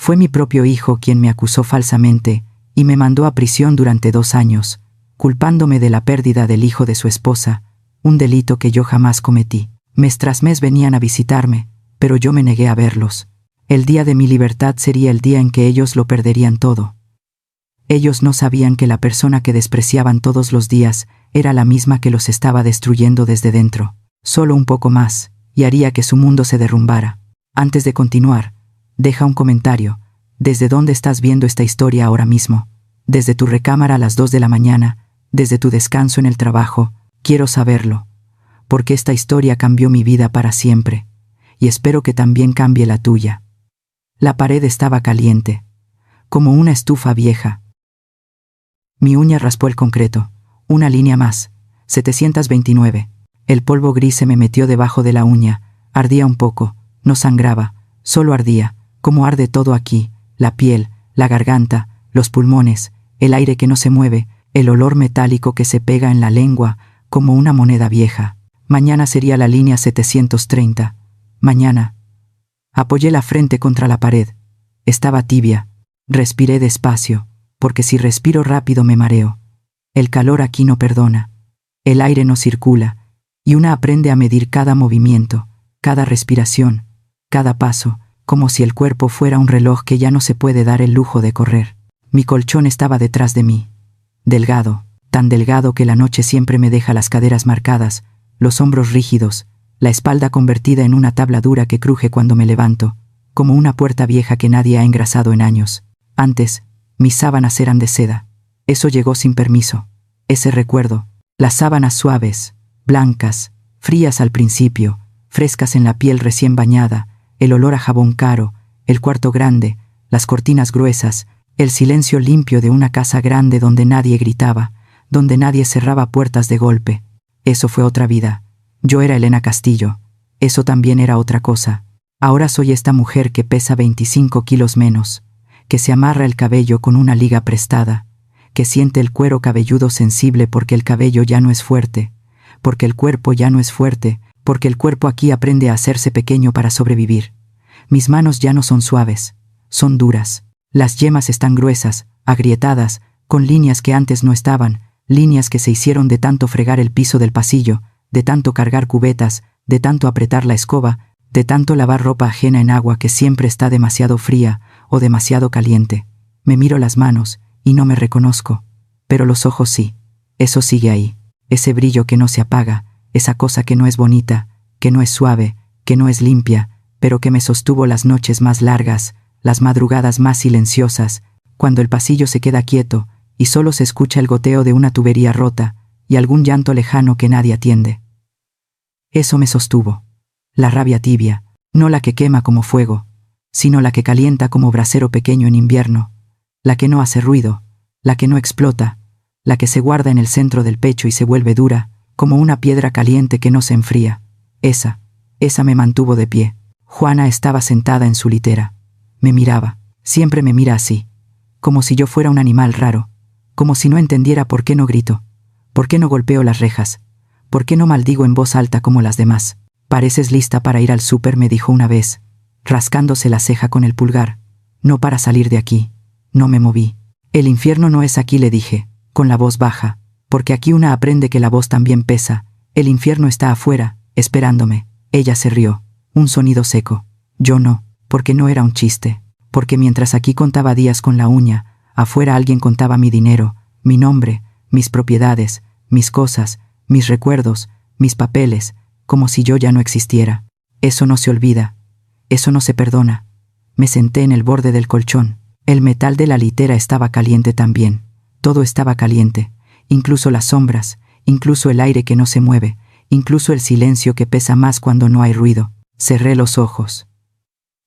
Fue mi propio hijo quien me acusó falsamente y me mandó a prisión durante 2 años, culpándome de la pérdida del hijo de su esposa, un delito que yo jamás cometí. Mes tras mes venían a visitarme, pero yo me negué a verlos. El día de mi libertad sería el día en que ellos lo perderían todo. Ellos no sabían que la persona que despreciaban todos los días era la misma que los estaba destruyendo desde dentro. Solo un poco más, y haría que su mundo se derrumbara. Antes de continuar, deja un comentario. ¿Desde dónde estás viendo esta historia ahora mismo? ¿Desde tu recámara a las 2 de la mañana? ¿Desde tu descanso en el trabajo? Quiero saberlo, porque esta historia cambió mi vida para siempre, y espero que también cambie la tuya. La pared estaba caliente, como una estufa vieja. Mi uña raspó el concreto. Una línea más. 729. El polvo gris se me metió debajo de la uña. Ardía un poco. No sangraba. Solo ardía. Como arde todo aquí. La piel, la garganta, los pulmones, el aire que no se mueve, el olor metálico que se pega en la lengua, como una moneda vieja. Mañana sería la línea 730. Mañana. Apoyé la frente contra la pared. Estaba tibia. Respiré despacio, porque si respiro rápido me mareo. El calor aquí no perdona. El aire no circula, y una aprende a medir cada movimiento, cada respiración, cada paso, como si el cuerpo fuera un reloj que ya no se puede dar el lujo de correr. Mi colchón estaba detrás de mí. Delgado, tan delgado que la noche siempre me deja las caderas marcadas, los hombros rígidos, la espalda convertida en una tabla dura que cruje cuando me levanto, como una puerta vieja que nadie ha engrasado en años. Antes, mis sábanas eran de seda. Eso llegó sin permiso. Ese recuerdo, las sábanas suaves, blancas, frías al principio, frescas en la piel recién bañada, el olor a jabón caro, el cuarto grande, las cortinas gruesas, el silencio limpio de una casa grande donde nadie gritaba, donde nadie cerraba puertas de golpe. Eso fue otra vida. Yo era Elena Castillo. Eso también era otra cosa. Ahora soy esta mujer que pesa 25 kilos menos, que se amarra el cabello con una liga prestada, que siente el cuero cabelludo sensible porque el cabello ya no es fuerte, porque el cuerpo ya no es fuerte, porque el cuerpo aquí aprende a hacerse pequeño para sobrevivir. Mis manos ya no son suaves, son duras. Las yemas están gruesas, agrietadas, con líneas que antes no estaban, líneas que se hicieron de tanto fregar el piso del pasillo, de tanto cargar cubetas, de tanto apretar la escoba, de tanto lavar ropa ajena en agua que siempre está demasiado fría o demasiado caliente. Me miro las manos y no me reconozco, pero los ojos sí. Eso sigue ahí, ese brillo que no se apaga, esa cosa que no es bonita, que no es suave, que no es limpia, pero que me sostuvo las noches más largas, las madrugadas más silenciosas, cuando el pasillo se queda quieto y solo se escucha el goteo de una tubería rota y algún llanto lejano que nadie atiende. Eso me sostuvo. La rabia tibia, no la que quema como fuego, sino la que calienta como brasero pequeño en invierno, la que no hace ruido, la que no explota, la que se guarda en el centro del pecho y se vuelve dura, como una piedra caliente que no se enfría. Esa me mantuvo de pie. Juana estaba sentada en su litera. Me miraba. Siempre me mira así, como si yo fuera un animal raro, como si no entendiera por qué no grito, por qué no golpeo las rejas, por qué no maldigo en voz alta como las demás. «Pareces lista para ir al súper», me dijo una vez, rascándose la ceja con el pulgar. «No para salir de aquí». No me moví. «El infierno no es aquí», le dije, con la voz baja, porque aquí una aprende que la voz también pesa. «El infierno está afuera, esperándome». Ella se rió. Un sonido seco. Yo no, porque no era un chiste, porque mientras aquí contaba días con la uña, afuera alguien contaba mi dinero, mi nombre, mis propiedades, mis cosas, mis recuerdos, mis papeles, como si yo ya no existiera. Eso no se olvida. Eso no se perdona. Me senté en el borde del colchón. El metal de la litera estaba caliente también. Todo estaba caliente, incluso las sombras, incluso el aire que no se mueve, incluso el silencio que pesa más cuando no hay ruido. Cerré los ojos.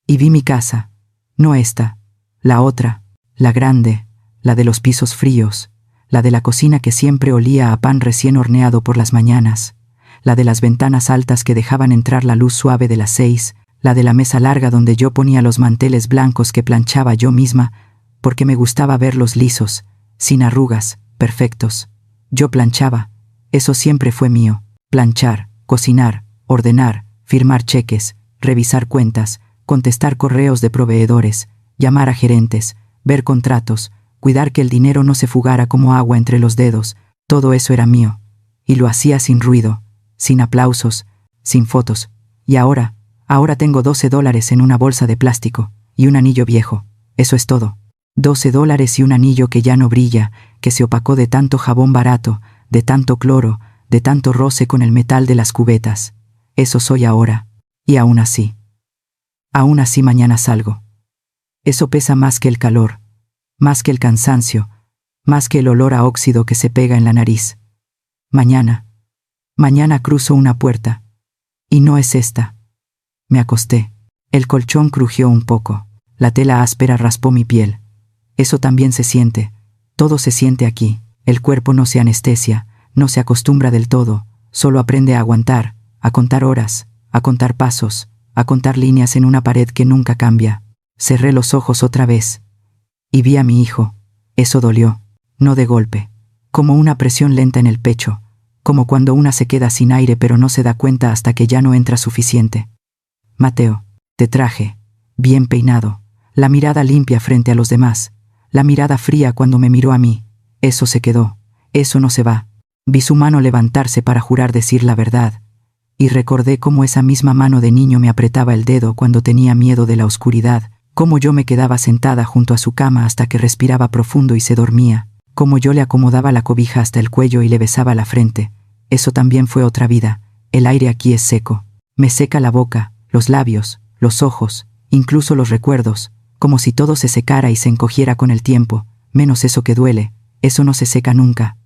Y vi mi casa. No esta, la otra, la grande, la de los pisos fríos, la de la cocina que siempre olía a pan recién horneado por las mañanas, la de las ventanas altas que dejaban entrar la luz suave de las 6, la de la mesa larga donde yo ponía los manteles blancos que planchaba yo misma, porque me gustaba verlos lisos, sin arrugas, perfectos. Yo planchaba. Eso siempre fue mío. Planchar, cocinar, ordenar, firmar cheques, revisar cuentas, contestar correos de proveedores. llamar a gerentes, ver contratos, cuidar que el dinero no se fugara como agua entre los dedos, todo eso era mío. Y lo hacía sin ruido, sin aplausos, sin fotos. Y ahora tengo $12 en una bolsa de plástico y un anillo viejo. Eso es todo. $12 y un anillo que ya no brilla, que se opacó de tanto jabón barato, de tanto cloro, de tanto roce con el metal de las cubetas. Eso soy ahora. Y aún así mañana salgo. Eso pesa más que el calor, más que el cansancio, más que el olor a óxido que se pega en la nariz. Mañana cruzo una puerta. Y no es esta. Me acosté. El colchón crujió un poco. La tela áspera raspó mi piel. Eso también se siente. Todo se siente aquí. El cuerpo no se anestesia, no se acostumbra del todo, solo aprende a aguantar, a contar horas, a contar pasos, a contar líneas en una pared que nunca cambia. Cerré los ojos otra vez. Y vi a mi hijo. Eso dolió. No de golpe. Como una presión lenta en el pecho. Como cuando una se queda sin aire pero no se da cuenta hasta que ya no entra suficiente. Mateo, te traje. Bien peinado. La mirada limpia frente a los demás. La mirada fría cuando me miró a mí. Eso se quedó. Eso no se va. Vi su mano levantarse para jurar decir la verdad. Y recordé cómo esa misma mano de niño me apretaba el dedo cuando tenía miedo de la oscuridad, cómo yo me quedaba sentada junto a su cama hasta que respiraba profundo y se dormía, cómo yo le acomodaba la cobija hasta el cuello y le besaba la frente. Eso también fue otra vida. El aire aquí es seco. Me seca la boca, los labios, los ojos, incluso los recuerdos, como si todo se secara y se encogiera con el tiempo, menos eso que duele, eso no se seca nunca.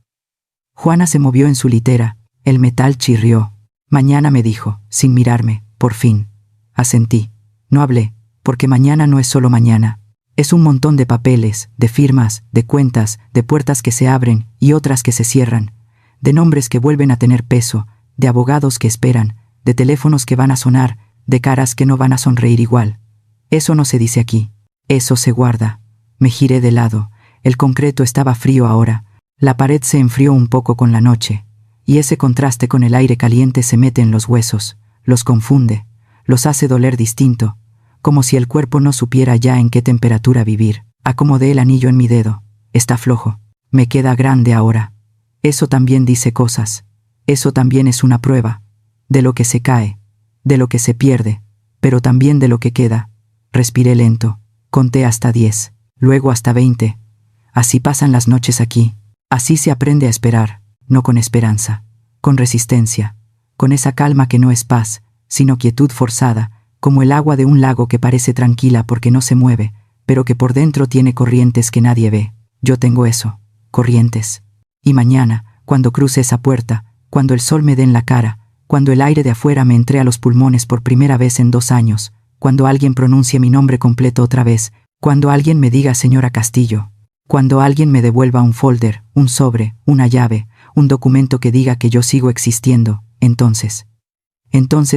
Juana se movió en su litera, el metal chirrió. Mañana, me dijo, sin mirarme, por fin. Asentí. No hablé, porque mañana no es solo mañana. Es un montón de papeles, de firmas, de cuentas, de puertas que se abren y otras que se cierran, de nombres que vuelven a tener peso, de abogados que esperan, de teléfonos que van a sonar, de caras que no van a sonreír igual. Eso no se dice aquí. Eso se guarda. Me giré de lado. El concreto estaba frío ahora. La pared se enfrió un poco con la noche. Y ese contraste con el aire caliente se mete en los huesos, los confunde, los hace doler distinto, como si el cuerpo no supiera ya en qué temperatura vivir. Acomodé el anillo en mi dedo. Está flojo. Me queda grande ahora. Eso también dice cosas. Eso también es una prueba. De lo que se cae, de lo que se pierde, pero también de lo que queda. Respiré lento. Conté hasta 10, luego hasta 20. Así pasan las noches aquí. Así se aprende a esperar. No con esperanza, con resistencia, con esa calma que no es paz, sino quietud forzada, como el agua de un lago que parece tranquila porque no se mueve, pero que por dentro tiene corrientes que nadie ve. Yo tengo eso, corrientes. Y mañana, cuando cruce esa puerta, cuando el sol me dé en la cara, cuando el aire de afuera me entre a los pulmones por primera vez en 2 años, cuando alguien pronuncie mi nombre completo otra vez, cuando alguien me diga señora Castillo, cuando alguien me devuelva un folder, un sobre, una llave, un documento que diga que yo sigo existiendo, entonces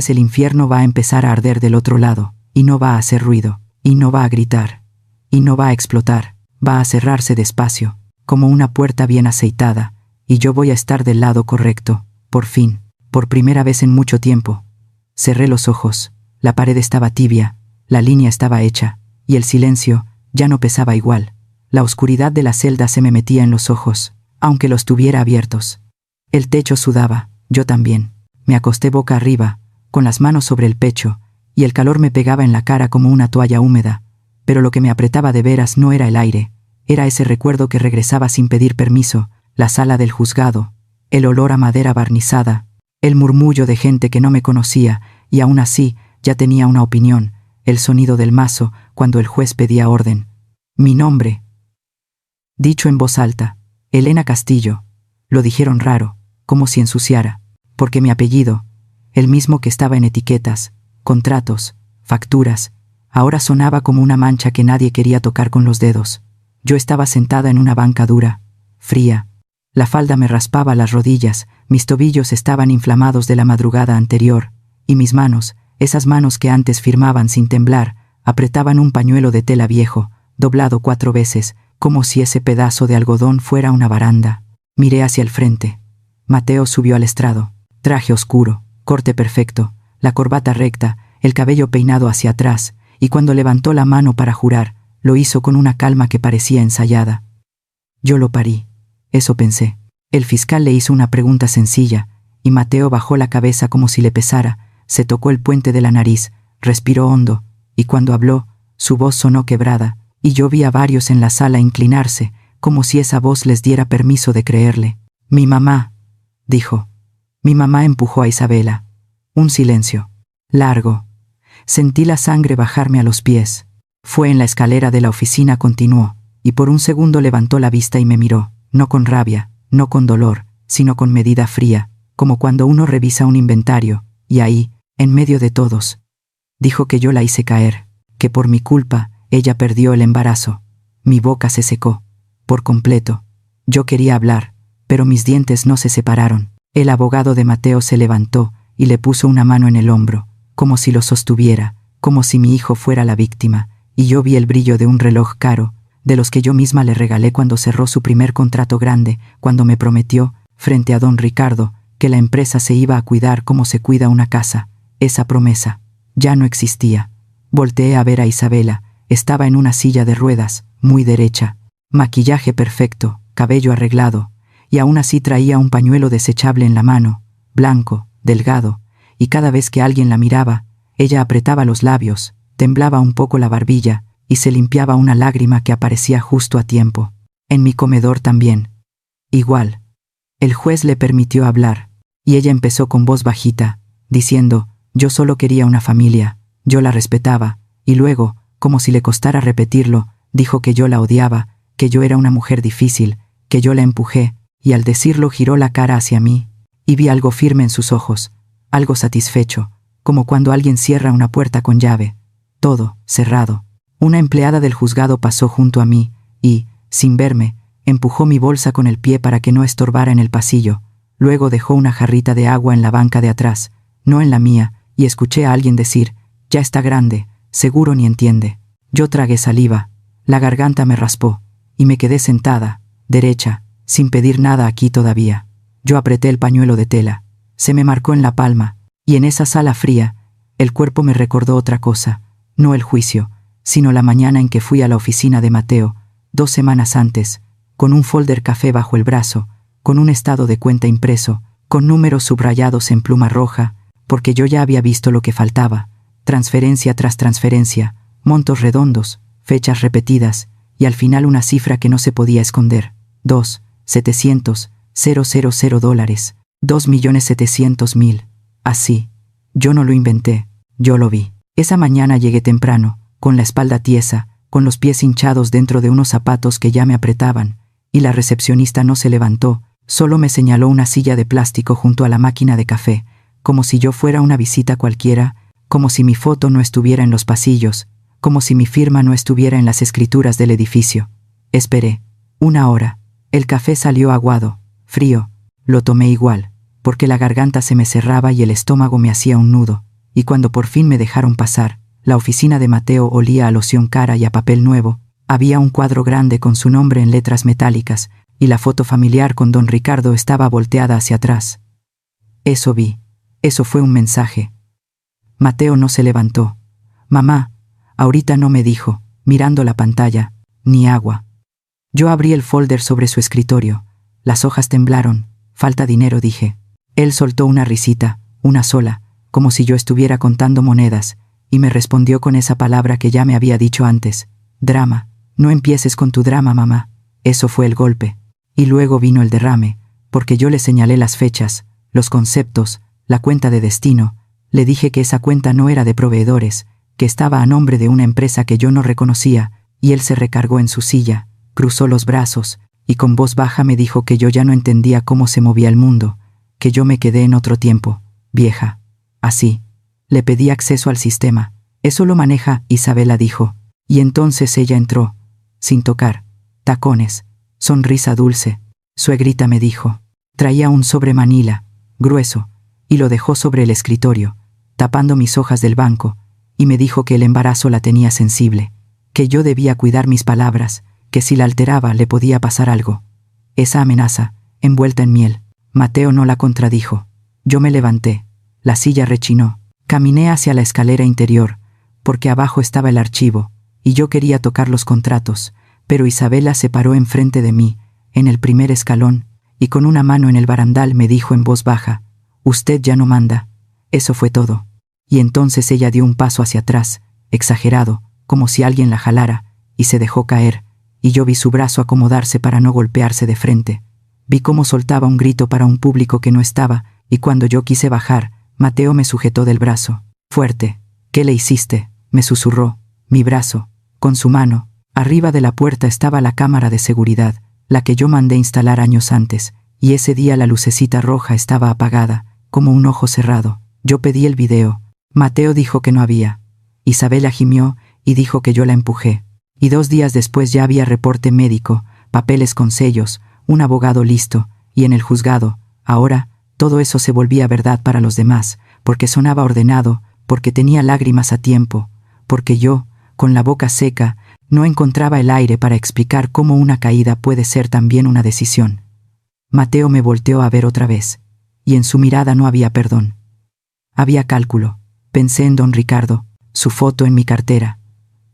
el infierno va a empezar a arder del otro lado, y no va a hacer ruido, y no va a gritar, y no va a explotar, va a cerrarse despacio, como una puerta bien aceitada, y yo voy a estar del lado correcto, por fin, por primera vez en mucho tiempo. Cerré los ojos, la pared estaba tibia, la línea estaba hecha, y el silencio ya no pesaba igual. La oscuridad de la celda se me metía en los ojos, aunque los tuviera abiertos. El techo sudaba, yo también. Me acosté boca arriba, con las manos sobre el pecho, y el calor me pegaba en la cara como una toalla húmeda, pero lo que me apretaba de veras no era el aire, era ese recuerdo que regresaba sin pedir permiso, la sala del juzgado, el olor a madera barnizada, el murmullo de gente que no me conocía, y aún así ya tenía una opinión, el sonido del mazo cuando el juez pedía orden. Mi nombre. Dicho en voz alta, Elena Castillo. Lo dijeron raro, como si ensuciara, porque mi apellido, el mismo que estaba en etiquetas, contratos, facturas, ahora sonaba como una mancha que nadie quería tocar con los dedos. Yo estaba sentada en una banca dura, fría. La falda me raspaba las rodillas, mis tobillos estaban inflamados de la madrugada anterior, y mis manos, esas manos que antes firmaban sin temblar, apretaban un pañuelo de tela viejo, doblado 4 veces, como si ese pedazo de algodón fuera una baranda. Miré hacia el frente. Mateo subió al estrado. Traje oscuro, corte perfecto, la corbata recta, el cabello peinado hacia atrás, y cuando levantó la mano para jurar, Lo hizo con una calma que parecía ensayada. Yo lo parí. Eso pensé. El fiscal le hizo una pregunta sencilla, y Mateo bajó la cabeza como si le pesara, se tocó el puente de la nariz, respiró hondo, y cuando habló, su voz sonó quebrada, y yo vi a varios en la sala inclinarse, como si esa voz les diera permiso de creerle. «Mi mamá», dijo. Mi mamá empujó a Isabela. Un silencio. Largo. Sentí la sangre bajarme a los pies. Fue en la escalera de la oficina, continuó, y por un segundo levantó la vista y me miró, no con rabia, no con dolor, sino con medida fría, como cuando uno revisa un inventario, y ahí, en medio de todos, dijo que yo la hice caer, que por mi culpa, ella perdió el embarazo. Mi boca se secó, por completo. Yo quería hablar, pero mis dientes no se separaron. El abogado de Mateo se levantó y le puso una mano en el hombro, como si lo sostuviera, como si mi hijo fuera la víctima, y yo vi el brillo de un reloj caro, de los que yo misma le regalé cuando cerró su primer contrato grande, cuando me prometió, frente a don Ricardo, que la empresa se iba a cuidar como se cuida una casa. Esa promesa ya no existía. Volteé a ver a Isabela. Estaba en una silla de ruedas, muy derecha, maquillaje perfecto, cabello arreglado, y aún así traía un pañuelo desechable en la mano, blanco, delgado, y cada vez que alguien la miraba, ella apretaba los labios, temblaba un poco la barbilla, y se limpiaba una lágrima que aparecía justo a tiempo. En mi comedor también. Igual. El juez le permitió hablar, y ella empezó con voz bajita, diciendo, yo solo quería una familia, yo la respetaba, y luego, como si le costara repetirlo, dijo que yo la odiaba, que yo era una mujer difícil, que yo la empujé, y al decirlo giró la cara hacia mí, y vi algo firme en sus ojos, algo satisfecho, como cuando alguien cierra una puerta con llave. Todo, cerrado. Una empleada del juzgado pasó junto a mí, y, sin verme, empujó mi bolsa con el pie para que no estorbara en el pasillo. Luego dejó una jarrita de agua en la banca de atrás, no en la mía, y escuché a alguien decir, ya está grande, seguro ni entiende. Yo tragué saliva, la garganta me raspó, y me quedé sentada, derecha, sin pedir nada aquí todavía. Yo apreté el pañuelo de tela, se me marcó en la palma, y en esa sala fría, el cuerpo me recordó otra cosa, no el juicio, sino la mañana en que fui a la oficina de Mateo, 2 semanas antes, con un folder café bajo el brazo, con un estado de cuenta impreso, con números subrayados en pluma roja, porque yo ya había visto lo que faltaba, transferencia tras transferencia, montos redondos, fechas repetidas, y al final una cifra que no se podía esconder. $2.700.000, $2.700.000. Así. Yo no lo inventé, yo lo vi. Esa mañana llegué temprano, con la espalda tiesa, con los pies hinchados dentro de unos zapatos que ya me apretaban, y la recepcionista no se levantó, solo me señaló una silla de plástico junto a la máquina de café, como si yo fuera una visita cualquiera, como si mi foto no estuviera en los pasillos, como si mi firma no estuviera en las escrituras del edificio. Esperé. 1 hora. El café salió aguado, frío. Lo tomé igual, porque la garganta se me cerraba y el estómago me hacía un nudo, y cuando por fin me dejaron pasar, la oficina de Mateo olía a loción cara y a papel nuevo. Había un cuadro grande con su nombre en letras metálicas, y la foto familiar con don Ricardo estaba volteada hacia atrás. Eso vi. Eso fue un mensaje. Mateo no se levantó. Mamá, ahorita no, me dijo, mirando la pantalla, ni agua. Yo abrí el folder sobre su escritorio. Las hojas temblaron. Falta dinero, dije. Él soltó una risita, una sola, como si yo estuviera contando monedas, y me respondió con esa palabra que ya me había dicho antes. Drama. No empieces con tu drama, mamá. Eso fue el golpe. Y luego vino el derrame, porque yo le señalé las fechas, los conceptos, la cuenta de destino. Le dije que esa cuenta no era de proveedores, que estaba a nombre de una empresa que yo no reconocía, y él se recargó en su silla, cruzó los brazos, y con voz baja me dijo que yo ya no entendía cómo se movía el mundo, que yo me quedé en otro tiempo, vieja. Así. Le pedí acceso al sistema. Eso lo maneja, Isabela dijo. Y entonces ella entró, sin tocar, tacones, sonrisa dulce. Suegrita, me dijo. Traía un sobre manila, grueso, y lo dejó sobre el escritorio, tapando mis hojas del banco, y me dijo que el embarazo la tenía sensible, que yo debía cuidar mis palabras, que si la alteraba le podía pasar algo. Esa amenaza, envuelta en miel. Mateo no la contradijo. Yo me levanté. La silla rechinó. Caminé hacia la escalera interior, porque abajo estaba el archivo, y yo quería tocar los contratos, pero Isabela se paró enfrente de mí, en el primer escalón, y con una mano en el barandal me dijo en voz baja: «Usted ya no manda». Eso fue todo. Y entonces ella dio un paso hacia atrás, exagerado, como si alguien la jalara, y se dejó caer, y yo vi su brazo acomodarse para no golpearse de frente. Vi cómo soltaba un grito para un público que no estaba, y cuando yo quise bajar, Mateo me sujetó del brazo. «Fuerte. ¿Qué le hiciste?», me susurró. Mi brazo, con su mano. Arriba de la puerta estaba la cámara de seguridad, la que yo mandé instalar años antes, y ese día la lucecita roja estaba apagada, como un ojo cerrado. Yo pedí el video. Mateo dijo que no había. Isabela gimió y dijo que yo la empujé. Y 2 días después ya había reporte médico, papeles con sellos, un abogado listo, y en el juzgado, ahora, todo eso se volvía verdad para los demás, porque sonaba ordenado, porque tenía lágrimas a tiempo, porque yo, con la boca seca, no encontraba el aire para explicar cómo una caída puede ser también una decisión. Mateo me volteó a ver otra vez, y en su mirada no había perdón. Había cálculo. Pensé en don Ricardo, su foto en mi cartera.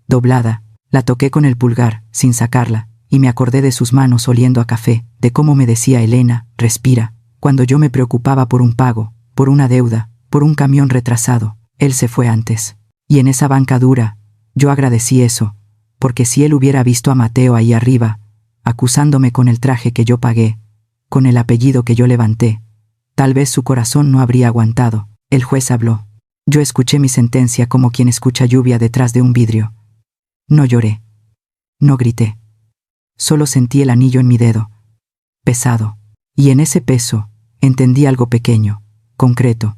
Doblada, la toqué con el pulgar, sin sacarla, y me acordé de sus manos oliendo a café, de cómo me decía Elena: «Respira», cuando yo me preocupaba por un pago, por una deuda, por un camión retrasado. Él se fue antes. Y en esa banca dura, yo agradecí eso, porque si él hubiera visto a Mateo ahí arriba, acusándome con el traje que yo pagué, con el apellido que yo levanté, tal vez su corazón no habría aguantado. El juez habló. Yo escuché mi sentencia como quien escucha lluvia detrás de un vidrio. No lloré. No grité. Solo sentí el anillo en mi dedo. Pesado. Y en ese peso, entendí algo pequeño, concreto.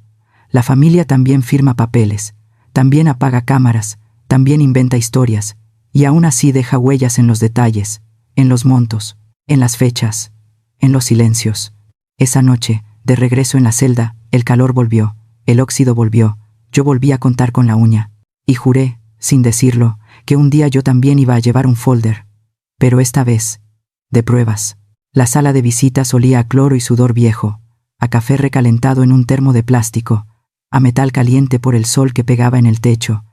La familia también firma papeles, también apaga cámaras, también inventa historias, y aún así deja huellas en los detalles, en los montos, en las fechas, en los silencios. Esa noche, de regreso en la celda, el calor volvió, el óxido volvió, yo volví a contar con la uña, y juré, sin decirlo, que un día yo también iba a llevar un folder. Pero esta vez, de pruebas. La sala de visitas olía a cloro y sudor viejo, a café recalentado en un termo de plástico, a metal caliente por el sol que pegaba en el techo,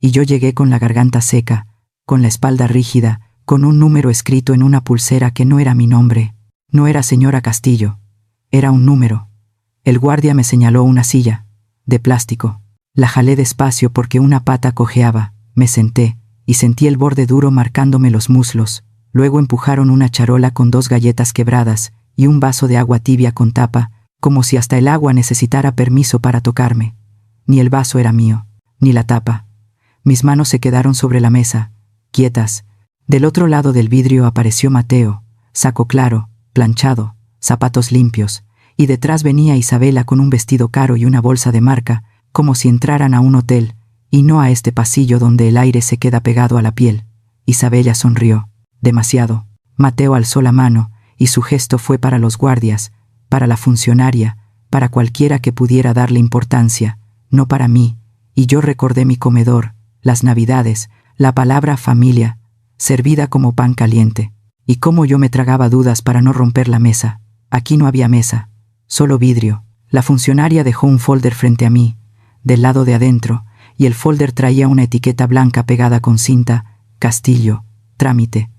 y yo llegué con la garganta seca, con la espalda rígida, con un número escrito en una pulsera que no era mi nombre, no era señora Castillo, era un número. El guardia me señaló una silla, de plástico. La jalé despacio porque una pata cojeaba, me senté, y sentí el borde duro marcándome los muslos. Luego empujaron una charola con 2 galletas quebradas y un vaso de agua tibia con tapa, como si hasta el agua necesitara permiso para tocarme. Ni el vaso era mío, ni la tapa. Mis manos se quedaron sobre la mesa, quietas. Del otro lado del vidrio apareció Mateo, saco claro, planchado, zapatos limpios, y detrás venía Isabela con un vestido caro y una bolsa de marca, como si entraran a un hotel, y no a este pasillo donde el aire se queda pegado a la piel. Isabela sonrió. Demasiado. Mateo alzó la mano, y su gesto fue para los guardias, para la funcionaria, para cualquiera que pudiera darle importancia, no para mí, y yo recordé mi comedor, las navidades, la palabra familia, servida como pan caliente, y cómo yo me tragaba dudas para no romper la mesa. Aquí no había mesa, solo vidrio. La funcionaria dejó un folder frente a mí, del lado de adentro, y el folder traía una etiqueta blanca pegada con cinta: Castillo, trámite.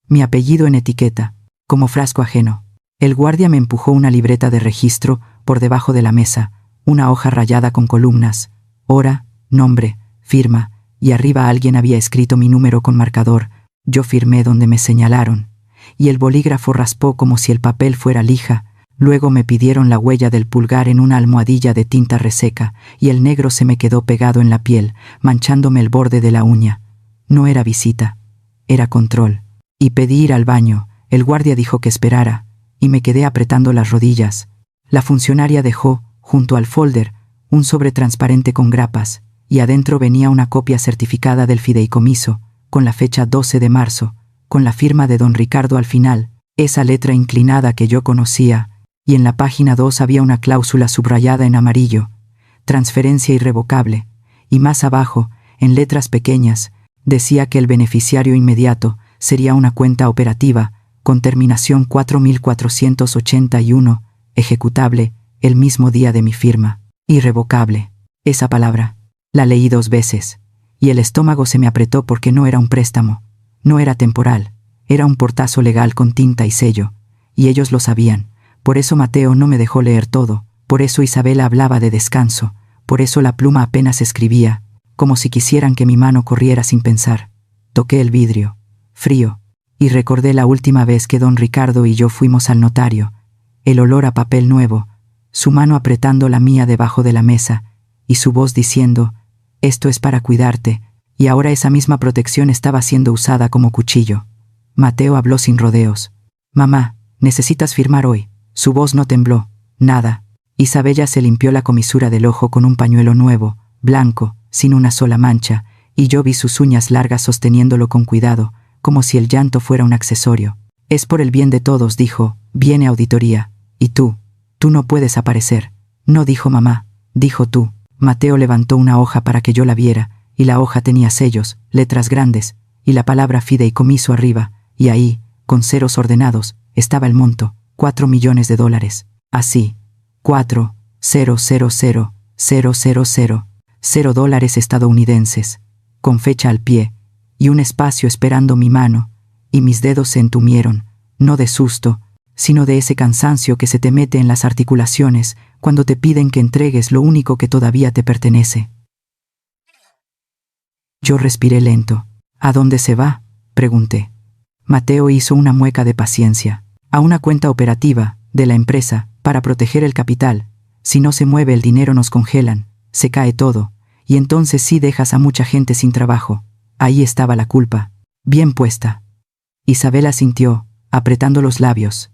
Mi apellido en etiqueta, como frasco ajeno. El guardia me empujó una libreta de registro por debajo de la mesa, una hoja rayada con columnas, hora, nombre, firma, y arriba alguien había escrito mi número con marcador. Yo firmé donde me señalaron, y el bolígrafo raspó como si el papel fuera lija. Luego me pidieron la huella del pulgar en una almohadilla de tinta reseca, y el negro se me quedó pegado en la piel, manchándome el borde de la uña. No era visita, era control. Y pedí ir al baño. El guardia dijo que esperara, y me quedé apretando las rodillas. La funcionaria dejó, junto al folder, un sobre transparente con grapas, y adentro venía una copia certificada del fideicomiso, con la fecha 12 de marzo, con la firma de don Ricardo al final, esa letra inclinada que yo conocía, y en la página 2 había una cláusula subrayada en amarillo: transferencia irrevocable, y más abajo, en letras pequeñas, decía que el beneficiario inmediato sería una cuenta operativa, con terminación 4481, ejecutable el mismo día de mi firma. Irrevocable. Esa palabra. La leí 2 veces, y el estómago se me apretó porque no era un préstamo, no era temporal, era un portazo legal con tinta y sello, y ellos lo sabían. Por eso Mateo no me dejó leer todo, por eso Isabela hablaba de descanso, por eso la pluma apenas escribía, como si quisieran que mi mano corriera sin pensar. Toqué el vidrio, frío, y recordé la última vez que don Ricardo y yo fuimos al notario, el olor a papel nuevo, su mano apretando la mía debajo de la mesa, y su voz diciendo, «Esto es para cuidarte», y ahora esa misma protección estaba siendo usada como cuchillo. Mateo habló sin rodeos. «Mamá, necesitas firmar hoy». Su voz no tembló, nada. Isabella se limpió la comisura del ojo con un pañuelo nuevo, blanco, sin una sola mancha, y yo vi sus uñas largas sosteniéndolo con cuidado, como si el llanto fuera un accesorio. «Es por el bien de todos», dijo, «viene auditoría. Y tú no puedes aparecer». «No», dijo mamá, «dijo tú». Mateo levantó una hoja para que yo la viera, y la hoja tenía sellos, letras grandes, y la palabra fideicomiso arriba, y ahí, con ceros ordenados, estaba el monto, $4 millones. Así, 4,000,000 dólares estadounidenses, con fecha al pie, y un espacio esperando mi mano, y mis dedos se entumieron, no de susto, sino de ese cansancio que se te mete en las articulaciones cuando te piden que entregues lo único que todavía te pertenece. Yo respiré lento. «¿A dónde se va?», pregunté. Mateo hizo una mueca de paciencia. «A una cuenta operativa de la empresa para proteger el capital. Si no se mueve el dinero nos congelan, se cae todo, y entonces sí dejas a mucha gente sin trabajo». Ahí estaba la culpa, bien puesta. Isabela sintió, apretando los labios.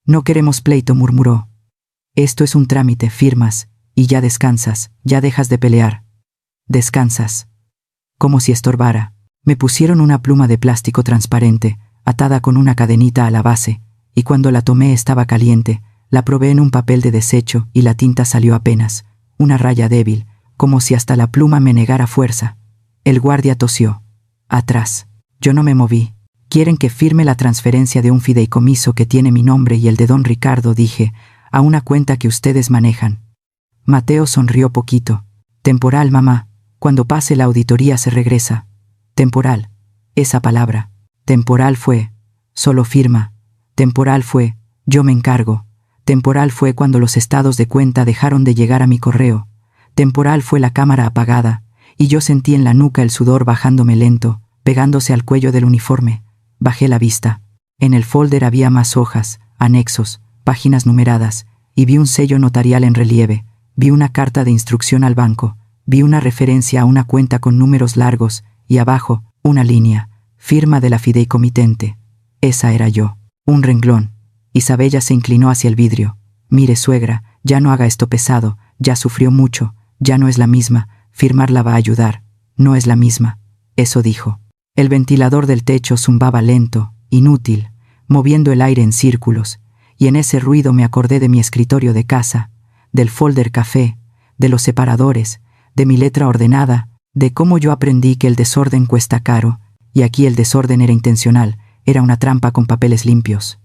«No queremos pleito», murmuró. «Esto es un trámite, firmas, y ya descansas, ya dejas de pelear. Descansas». Como si estorbara. Me pusieron una pluma de plástico transparente, atada con una cadenita a la base, y cuando la tomé estaba caliente, la probé en un papel de desecho y la tinta salió apenas, una raya débil, como si hasta la pluma me negara fuerza. El guardia tosió. «Atrás». Yo no me moví. «Quieren que firme la transferencia de un fideicomiso que tiene mi nombre y el de don Ricardo», dije, «a una cuenta que ustedes manejan». Mateo sonrió poquito. «Temporal, mamá. Cuando pase la auditoría se regresa». Temporal. Esa palabra. Temporal fue. Solo firma. Temporal fue. Yo me encargo. Temporal fue cuando los estados de cuenta dejaron de llegar a mi correo. Temporal fue la cámara apagada, y yo sentí en la nuca el sudor bajándome lento, pegándose al cuello del uniforme. Bajé la vista. En el folder había más hojas, anexos, páginas numeradas, y vi un sello notarial en relieve, vi una carta de instrucción al banco, vi una referencia a una cuenta con números largos, y abajo, una línea, firma de la fideicomitente. Esa era yo. Un renglón. Isabella se inclinó hacia el vidrio. «Mire, suegra, ya no haga esto pesado, ya sufrió mucho, ya no es la misma, firmarla va a ayudar. No es la misma». Eso dijo. El ventilador del techo zumbaba lento, inútil, moviendo el aire en círculos, y en ese ruido me acordé de mi escritorio de casa, del folder café, de los separadores, de mi letra ordenada, de cómo yo aprendí que el desorden cuesta caro, y aquí el desorden era intencional, era una trampa con papeles limpios.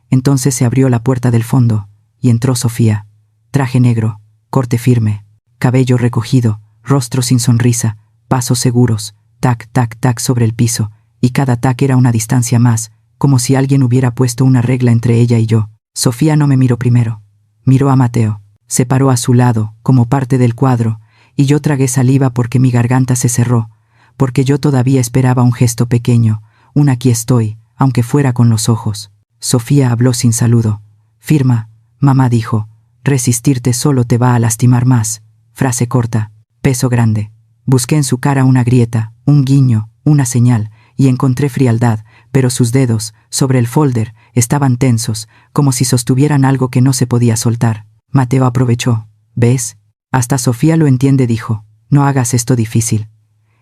Entonces se abrió la puerta del fondo, y entró Sofía. Traje negro, corte firme, cabello recogido, rostro sin sonrisa, pasos seguros, tac, tac, tac sobre el piso, y cada tac era una distancia más, como si alguien hubiera puesto una regla entre ella y yo. Sofía no me miró primero. Miró a Mateo. Se paró a su lado, como parte del cuadro, y yo tragué saliva porque mi garganta se cerró, porque yo todavía esperaba un gesto pequeño, un «aquí estoy», aunque fuera con los ojos. Sofía habló sin saludo. «Firma», mamá dijo, «resistirte solo te va a lastimar más». Frase corta, peso grande. Busqué en su cara una grieta, un guiño, una señal, y encontré frialdad, pero sus dedos, sobre el folder, estaban tensos, como si sostuvieran algo que no se podía soltar. Mateo aprovechó. «¿Ves? Hasta Sofía lo entiende», dijo. «No hagas esto difícil».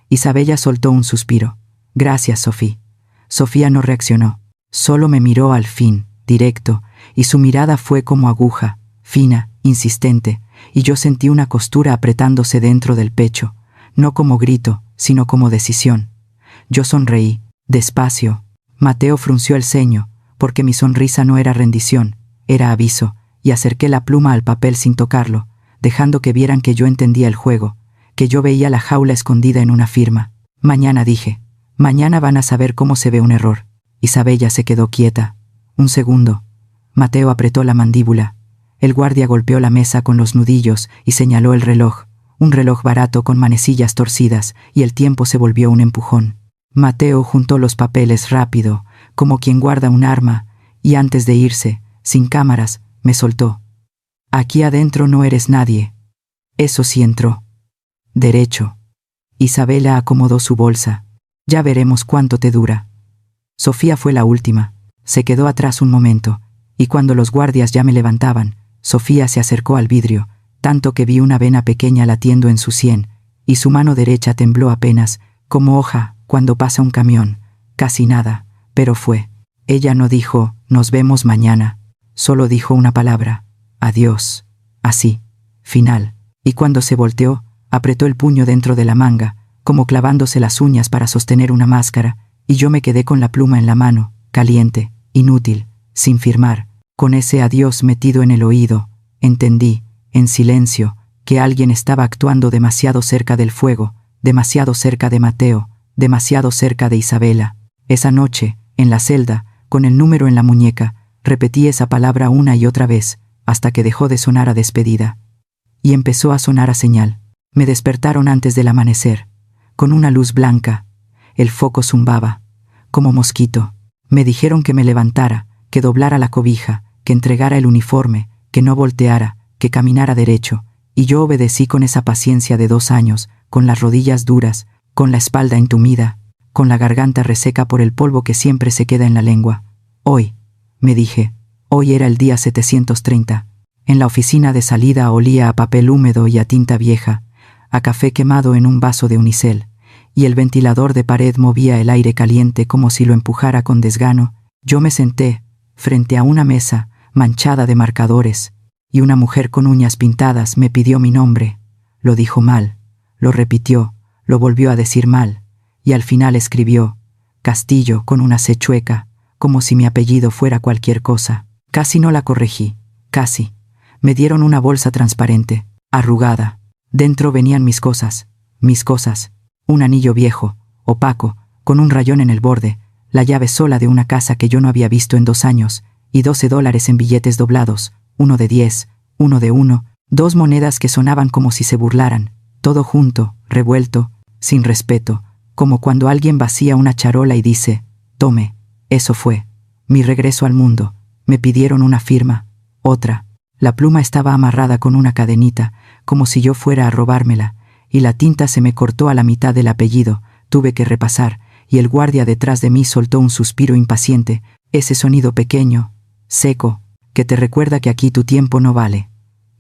Isabella soltó un suspiro. «Gracias, Sofía». Sofía no reaccionó. Solo me miró al fin, directo, y su mirada fue como aguja, fina, insistente, y yo sentí una costura apretándose dentro del pecho, no como grito, sino como decisión. Yo sonreí, despacio. Mateo frunció el ceño, porque mi sonrisa no era rendición, era aviso, y acerqué la pluma al papel sin tocarlo, dejando que vieran que yo entendía el juego, que yo veía la jaula escondida en una firma. Mañana, dije. Mañana van a saber cómo se ve un error. Isabella se quedó quieta. Un segundo. Mateo apretó la mandíbula. El guardia golpeó la mesa con los nudillos y señaló el reloj. Un reloj barato con manecillas torcidas, y el tiempo se volvió un empujón. Mateo juntó los papeles rápido, como quien guarda un arma, y antes de irse, sin cámaras, me soltó. Aquí adentro no eres nadie. Eso sí entró. Derecho. Isabela acomodó su bolsa. Ya veremos cuánto te dura. Sofía fue la última. Se quedó atrás un momento, y cuando los guardias ya me levantaban, Sofía se acercó al vidrio, tanto que vi una vena pequeña latiendo en su sien, y su mano derecha tembló apenas, como hoja cuando pasa un camión. Casi nada, pero fue. Ella no dijo, nos vemos mañana. Solo dijo una palabra, adiós. Así, final. Y cuando se volteó, apretó el puño dentro de la manga, como clavándose las uñas para sostener una máscara, y yo me quedé con la pluma en la mano, caliente, inútil, sin firmar, con ese adiós metido en el oído. Entendí, en silencio, que alguien estaba actuando demasiado cerca del fuego, demasiado cerca de Mateo, demasiado cerca de Isabela. Esa noche, en la celda, con el número en la muñeca, repetí esa palabra una y otra vez, hasta que dejó de sonar a despedida. Y empezó a sonar a señal. Me despertaron antes del amanecer, con una luz blanca. El foco zumbaba, como mosquito. Me dijeron que me levantara, que doblara la cobija, que entregara el uniforme, que no volteara, que caminara derecho, y yo obedecí con esa paciencia de 2 años, con las rodillas duras, con la espalda entumida, con la garganta reseca por el polvo que siempre se queda en la lengua. Hoy, me dije, hoy era el día 730. En la oficina de salida olía a papel húmedo y a tinta vieja, a café quemado en un vaso de unicel, y el ventilador de pared movía el aire caliente como si lo empujara con desgano. Yo me senté, frente a una mesa, manchada de marcadores, y una mujer con uñas pintadas me pidió mi nombre. Lo dijo mal, lo repitió, lo volvió a decir mal, y al final escribió Castillo con una C chueca, como si mi apellido fuera cualquier cosa. Casi no la corregí, casi. Me dieron una bolsa transparente, arrugada. Dentro venían mis cosas, un anillo viejo, opaco, con un rayón en el borde, la llave sola de una casa que yo no había visto en 2 años, y $12 en billetes doblados, uno de 10, uno de 1, 2 monedas que sonaban como si se burlaran, todo junto, revuelto, sin respeto, como cuando alguien vacía una charola y dice, tome. Eso fue mi regreso al mundo. Me pidieron una firma, otra. La pluma estaba amarrada con una cadenita, como si yo fuera a robármela, y la tinta se me cortó a la mitad del apellido. Tuve que repasar, y el guardia detrás de mí soltó un suspiro impaciente, ese sonido pequeño, seco, que te recuerda que aquí tu tiempo no vale.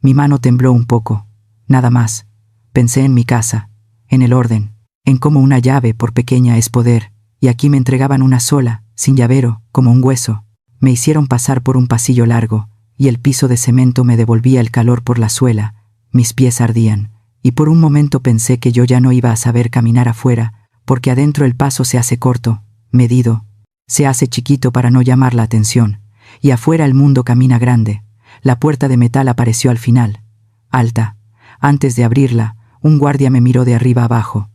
Mi mano tembló un poco, nada más. Pensé en mi casa, en el orden, en cómo una llave, por pequeña, es poder, y aquí me entregaban una sola, sin llavero, como un hueso. Me hicieron pasar por un pasillo largo, y el piso de cemento me devolvía el calor por la suela. Mis pies ardían, y por un momento pensé que yo ya no iba a saber caminar afuera, porque adentro el paso se hace corto, medido, se hace chiquito para no llamar la atención, y afuera el mundo camina grande. La puerta de metal apareció al final, alta. Antes de abrirla, un guardia me miró de arriba abajo.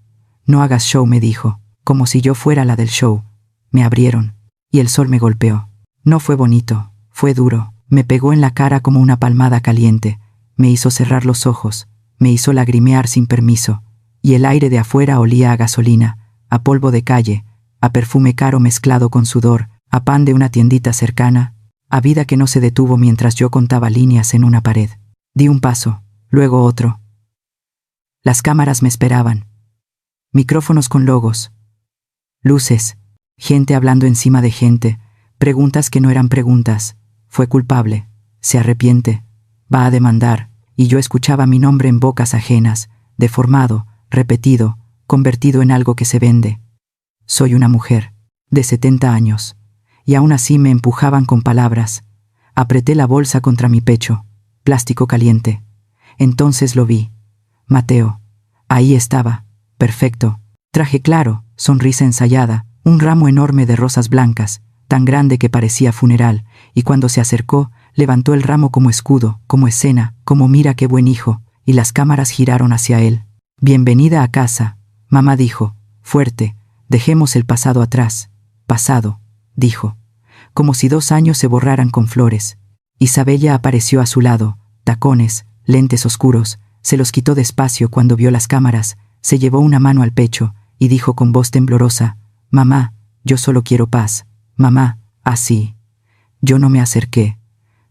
No hagas show, me dijo, como si yo fuera la del show. Me abrieron, y el sol me golpeó. No fue bonito, fue duro. Me pegó en la cara como una palmada caliente. Me hizo cerrar los ojos, me hizo lagrimear sin permiso. Y el aire de afuera olía a gasolina, a polvo de calle, a perfume caro mezclado con sudor, a pan de una tiendita cercana, a vida que no se detuvo mientras yo contaba líneas en una pared. Di un paso, luego otro. Las cámaras me esperaban. Micrófonos con logos. Luces. Gente hablando encima de gente. Preguntas que no eran preguntas. Fue culpable. Se arrepiente. Va a demandar. Y yo escuchaba mi nombre en bocas ajenas, deformado, repetido, convertido en algo que se vende. Soy una mujer, de 70 años. Y aún así me empujaban con palabras. Apreté la bolsa contra mi pecho. Plástico caliente. Entonces lo vi. Mateo. Ahí estaba. Perfecto. Traje claro, sonrisa ensayada, un ramo enorme de rosas blancas, tan grande que parecía funeral, y cuando se acercó, levantó el ramo como escudo, como escena, como mira qué buen hijo, y las cámaras giraron hacia él. Bienvenida a casa, mamá dijo, fuerte, dejemos el pasado atrás. Pasado, dijo, como si 2 años se borraran con flores. Isabella apareció a su lado, tacones, lentes oscuros, se los quitó despacio cuando vio las cámaras, se llevó una mano al pecho y dijo con voz temblorosa: «Mamá, yo solo quiero paz. Mamá». Así. Yo no me acerqué.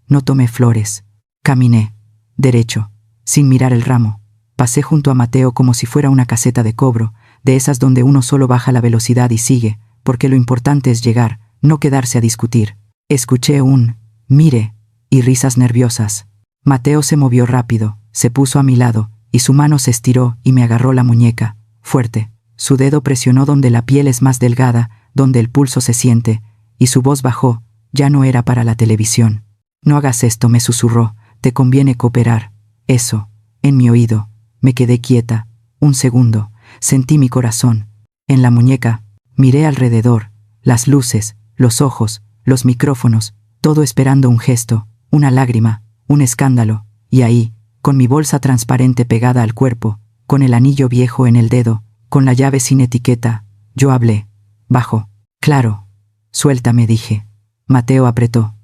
No tomé flores. Caminé. Derecho. Sin mirar el ramo. Pasé junto a Mateo como si fuera una caseta de cobro, de esas donde uno solo baja la velocidad y sigue, porque lo importante es llegar, no quedarse a discutir. Escuché un «mire» y risas nerviosas. Mateo se movió rápido, se puso a mi lado, y su mano se estiró y me agarró la muñeca, fuerte. Su dedo presionó donde la piel es más delgada, donde el pulso se siente, y su voz bajó. Ya no era para la televisión. «No hagas esto», me susurró, «te conviene cooperar». Eso, en mi oído. Me quedé quieta. Un segundo. Sentí mi corazón. En la muñeca. Miré alrededor. Las luces, los ojos, los micrófonos, todo esperando un gesto, una lágrima, un escándalo. Y ahí, con mi bolsa transparente pegada al cuerpo, con el anillo viejo en el dedo, con la llave sin etiqueta, yo hablé. Bajo. «Claro». «Suéltame», dije. Mateo apretó.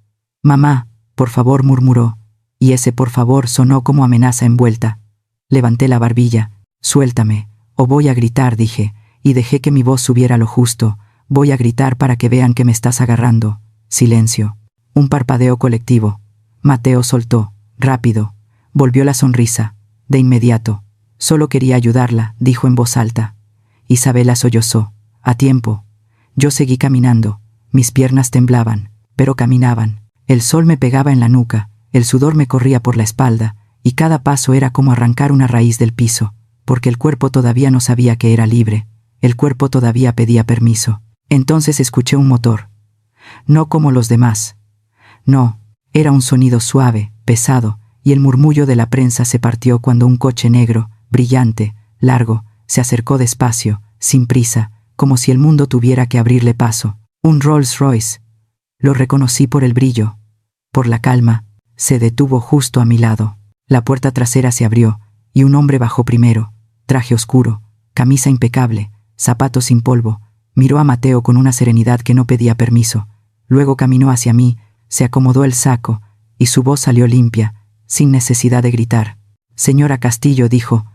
«Mamá, por favor», murmuró, y ese por favor sonó como amenaza envuelta. Levanté la barbilla. «Suéltame, o voy a gritar», dije, y dejé que mi voz subiera lo justo. «Voy a gritar para que vean que me estás agarrando». Silencio. Un parpadeo colectivo. Mateo soltó. Rápido. Volvió la sonrisa. De inmediato. «Solo quería ayudarla», dijo en voz alta. Isabela sollozó. «A tiempo». Yo seguí caminando. Mis piernas temblaban, pero caminaban. El sol me pegaba en la nuca, el sudor me corría por la espalda, y cada paso era como arrancar una raíz del piso, porque el cuerpo todavía no sabía que era libre, el cuerpo todavía pedía permiso. Entonces escuché un motor. No como los demás. No, era un sonido suave, pesado, y el murmullo de la prensa se partió cuando un coche negro, brillante, largo, se acercó despacio, sin prisa, como si el mundo tuviera que abrirle paso. Un Rolls Royce. Lo reconocí por el brillo, por la calma. Se detuvo justo a mi lado. La puerta trasera se abrió, y un hombre bajó primero. Traje oscuro, camisa impecable, zapatos sin polvo. Miró a Mateo con una serenidad que no pedía permiso. Luego caminó hacia mí, se acomodó el saco, y su voz salió limpia, sin necesidad de gritar. «Señora Castillo», dijo,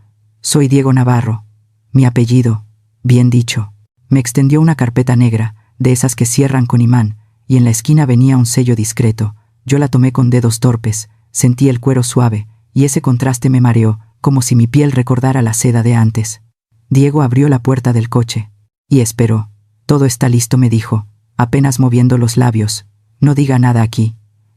«soy Diego Navarro. Mi apellido, bien dicho». Me extendió una carpeta negra, de esas que cierran con imán, y en la esquina venía un sello discreto. Yo la tomé con dedos torpes, sentí el cuero suave, y ese contraste me mareó, como si mi piel recordara la seda de antes. Diego abrió la puerta del coche. Y esperó. «Todo está listo», me dijo, apenas moviendo los labios. «No diga nada aquí».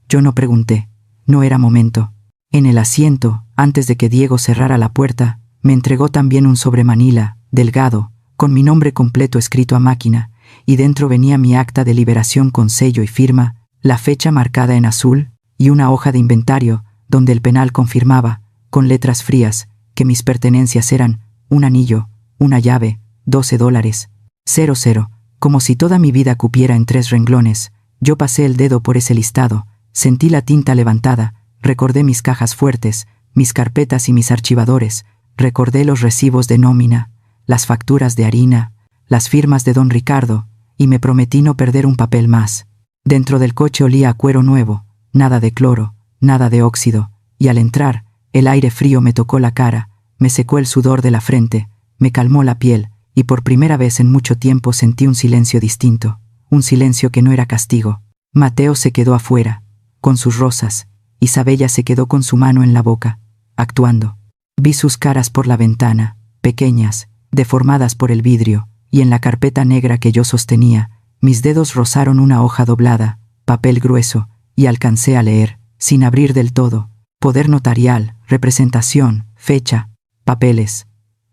Yo no pregunté. No era momento. En el asiento, antes de que Diego cerrara la puerta, me entregó también un sobremanila, delgado, con mi nombre completo escrito a máquina, y dentro venía mi acta de liberación con sello y firma, la fecha marcada en azul, y una hoja de inventario, donde el penal confirmaba, con letras frías, que mis pertenencias eran un anillo, una llave, $12, 00, como si toda mi vida cupiera en 3 renglones. Yo pasé el dedo por ese listado, sentí la tinta levantada, recordé mis cajas fuertes, mis carpetas y mis archivadores, recordé los recibos de nómina, las facturas de harina, las firmas de don Ricardo, y me prometí no perder un papel más. Dentro del coche olía a cuero nuevo, nada de cloro, nada de óxido, y al entrar, el aire frío me tocó la cara, me secó el sudor de la frente, me calmó la piel, y por primera vez en mucho tiempo sentí un silencio distinto, un silencio que no era castigo. Mateo se quedó afuera, con sus rosas. Isabella se quedó con su mano en la boca, actuando. Vi sus caras por la ventana, pequeñas, deformadas por el vidrio, y en la carpeta negra que yo sostenía, mis dedos rozaron una hoja doblada, papel grueso, y alcancé a leer, sin abrir del todo, poder notarial, representación, fecha, papeles.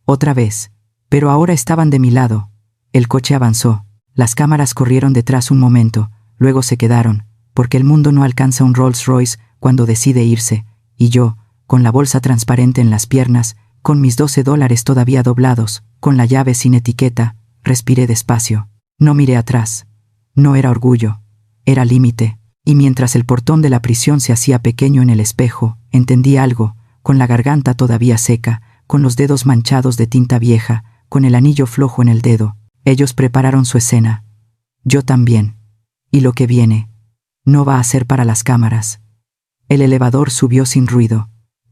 Otra vez, pero ahora estaban de mi lado. El coche avanzó, las cámaras corrieron detrás un momento, luego se quedaron, porque el mundo no alcanza un Rolls Royce cuando decide irse, y yo, con la bolsa transparente en las piernas, con mis $12 todavía doblados, con la llave sin etiqueta, respiré despacio. No miré atrás. No era orgullo, era límite, y mientras el portón de la prisión se hacía pequeño en el espejo, entendí algo, con la garganta todavía seca, con los dedos manchados de tinta vieja, con el anillo flojo en el dedo. Ellos prepararon su escena. Yo también. Y lo que viene no va a ser para las cámaras. El elevador subió sin ruido.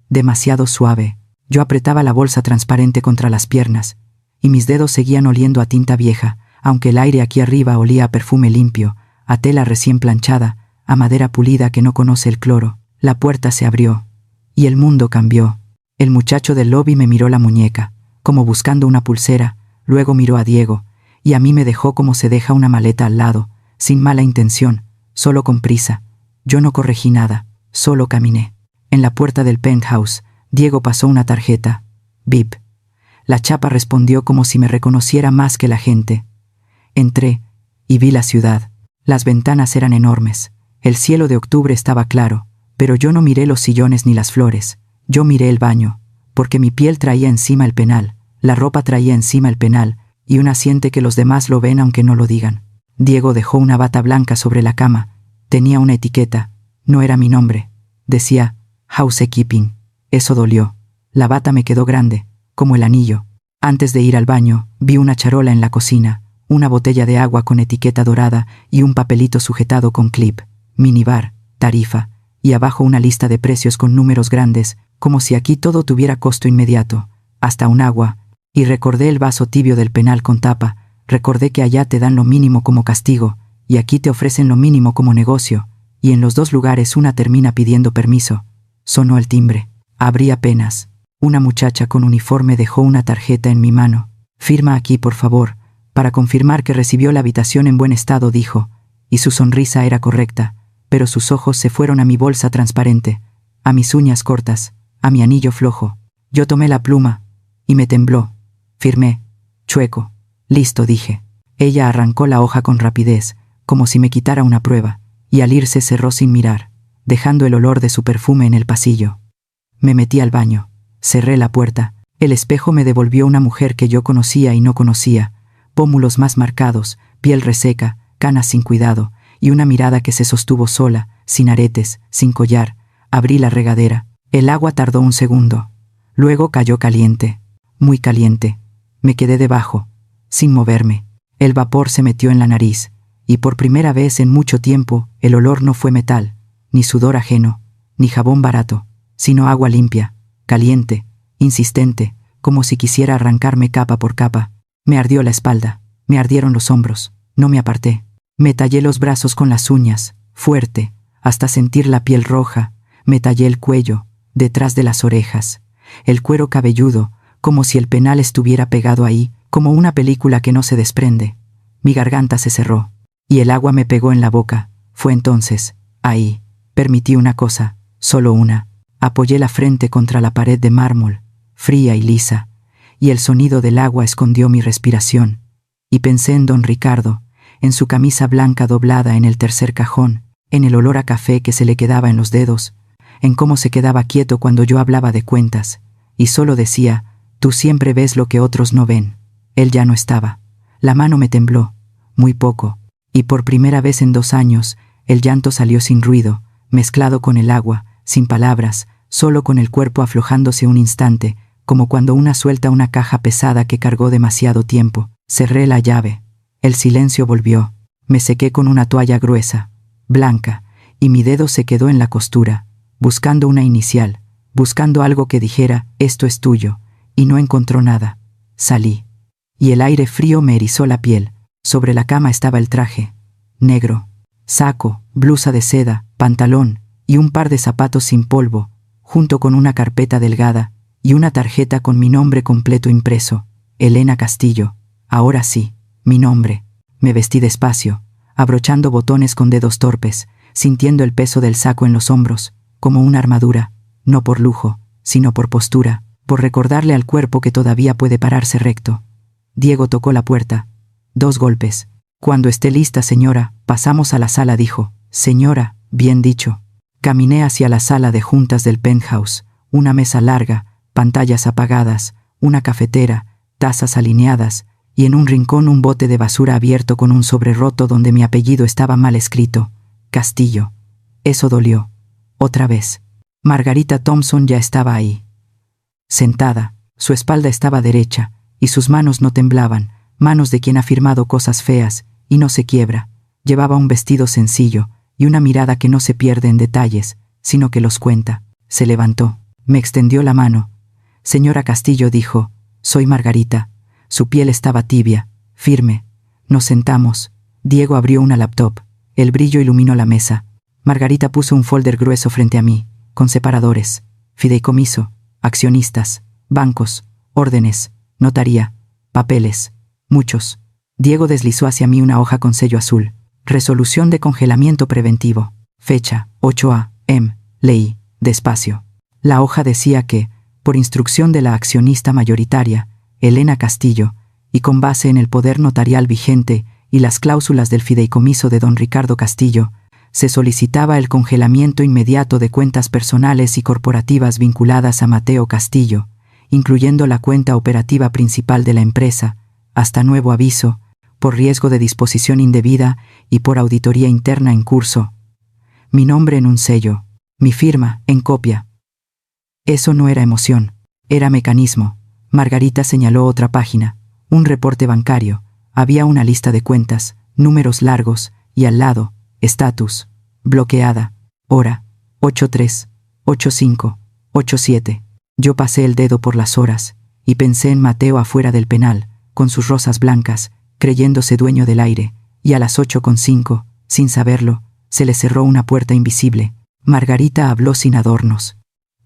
Demasiado suave. Yo apretaba la bolsa transparente contra las piernas, y mis dedos seguían oliendo a tinta vieja, aunque el aire aquí arriba olía a perfume limpio, a tela recién planchada, a madera pulida que no conoce el cloro. La puerta se abrió. Y el mundo cambió. El muchacho del lobby me miró la muñeca, como buscando una pulsera, luego miró a Diego, y a mí me dejó como se deja una maleta al lado, sin mala intención, solo con prisa. Yo no corregí nada, solo caminé. En la puerta del penthouse, Diego pasó una tarjeta. Bip. La chapa respondió como si me reconociera más que la gente. Entré, y vi la ciudad. Las ventanas eran enormes. El cielo de octubre estaba claro, pero yo no miré los sillones ni las flores. Yo miré el baño, porque mi piel traía encima el penal, la ropa traía encima el penal, y una siente que los demás lo ven aunque no lo digan. Diego dejó una bata blanca sobre la cama. Tenía una etiqueta. No era mi nombre. Decía housekeeping. Eso dolió. La bata me quedó grande, como el anillo. Antes de ir al baño, vi una charola en la cocina, una botella de agua con etiqueta dorada y un papelito sujetado con clip. Minibar, tarifa, y abajo una lista de precios con números grandes, como si aquí todo tuviera costo inmediato, hasta un agua. Y recordé el vaso tibio del penal con tapa, recordé que allá te dan lo mínimo como castigo, y aquí te ofrecen lo mínimo como negocio, y en los dos lugares una termina pidiendo permiso. Sonó el timbre. Abrí apenas. Una muchacha con uniforme dejó una tarjeta en mi mano. Firma aquí, por favor, para confirmar que recibió la habitación en buen estado, dijo, y su sonrisa era correcta, pero sus ojos se fueron a mi bolsa transparente, a mis uñas cortas, a mi anillo flojo. Yo tomé la pluma, y me tembló. Firmé. Chueco. Listo, dije. Ella arrancó la hoja con rapidez, como si me quitara una prueba, y al irse cerró sin mirar, dejando el olor de su perfume en el pasillo. Me metí al baño. Cerré la puerta. El espejo me devolvió una mujer que yo conocía y no conocía, pómulos más marcados, piel reseca, canas sin cuidado, y una mirada que se sostuvo sola, sin aretes, sin collar. Abrí la regadera. El agua tardó un segundo. Luego cayó caliente. Muy caliente. Me quedé debajo, sin moverme. El vapor se metió en la nariz, y por primera vez en mucho tiempo el olor no fue metal, ni sudor ajeno, ni jabón barato, sino agua limpia, caliente, insistente, como si quisiera arrancarme capa por capa. Me ardió la espalda, me ardieron los hombros, no me aparté. Me tallé los brazos con las uñas, fuerte, hasta sentir la piel roja. Me tallé el cuello, detrás de las orejas, el cuero cabelludo, como si el penal estuviera pegado ahí, como una película que no se desprende. Mi garganta se cerró, y el agua me pegó en la boca. Fue entonces, ahí, permití una cosa, solo una. Apoyé la frente contra la pared de mármol, fría y lisa, y el sonido del agua escondió mi respiración. Y pensé en don Ricardo, en su camisa blanca doblada en el tercer cajón, en el olor a café que se le quedaba en los dedos, en cómo se quedaba quieto cuando yo hablaba de cuentas, y solo decía, tú siempre ves lo que otros no ven. Él ya no estaba. La mano me tembló, muy poco, y por primera vez en 2 años, el llanto salió sin ruido, mezclado con el agua, sin palabras, solo con el cuerpo aflojándose un instante, como cuando una suelta una caja pesada que cargó demasiado tiempo. Cerré la llave. El silencio volvió. Me sequé con una toalla gruesa, blanca, y mi dedo se quedó en la costura, buscando una inicial, buscando algo que dijera, esto es tuyo, y no encontró nada. Salí. Y el aire frío me erizó la piel. Sobre la cama estaba el traje, negro, saco, blusa de seda, pantalón, y un par de zapatos sin polvo, junto con una carpeta delgada, y una tarjeta con mi nombre completo impreso, Elena Castillo. Ahora sí, mi nombre. Me vestí despacio, abrochando botones con dedos torpes, sintiendo el peso del saco en los hombros, como una armadura, no por lujo, sino por postura, por recordarle al cuerpo que todavía puede pararse recto. Diego tocó la puerta. 2 golpes. Cuando esté lista, señora, pasamos a la sala, dijo. Señora, bien dicho. Caminé hacia la sala de juntas del penthouse, una mesa larga, pantallas apagadas, una cafetera, tazas alineadas, y en un rincón un bote de basura abierto con un sobre roto donde mi apellido estaba mal escrito. Castillo. Eso dolió. Otra vez. Margarita Thompson ya estaba ahí. Sentada, su espalda estaba derecha, y sus manos no temblaban, manos de quien ha firmado cosas feas y no se quiebra. Llevaba un vestido sencillo y una mirada que no se pierde en detalles, sino que los cuenta. Se levantó, me extendió la mano. Señora Castillo, dijo, soy Margarita. Su piel estaba tibia, firme. Nos sentamos. Diego abrió una laptop. El brillo iluminó la mesa. Margarita puso un folder grueso frente a mí, con separadores, fideicomiso, accionistas, bancos, órdenes, notaría, papeles, muchos. Diego deslizó hacia mí una hoja con sello azul. Resolución de congelamiento preventivo. Fecha, 8 a.m. Leí, despacio. La hoja decía que, por instrucción de la accionista mayoritaria, Elena Castillo, y con base en el poder notarial vigente y las cláusulas del fideicomiso de don Ricardo Castillo, se solicitaba el congelamiento inmediato de cuentas personales y corporativas vinculadas a Mateo Castillo, incluyendo la cuenta operativa principal de la empresa, hasta nuevo aviso, por riesgo de disposición indebida y por auditoría interna en curso. Mi nombre en un sello, mi firma en copia. Eso no era emoción, era mecanismo. Margarita señaló otra página, un reporte bancario. Había una lista de cuentas, números largos, y al lado, estatus, bloqueada, hora, 83, 85, 87. Yo pasé el dedo por las horas, y pensé en Mateo afuera del penal, con sus rosas blancas, creyéndose dueño del aire, y a las 8:05, sin saberlo, se le cerró una puerta invisible. Margarita habló sin adornos.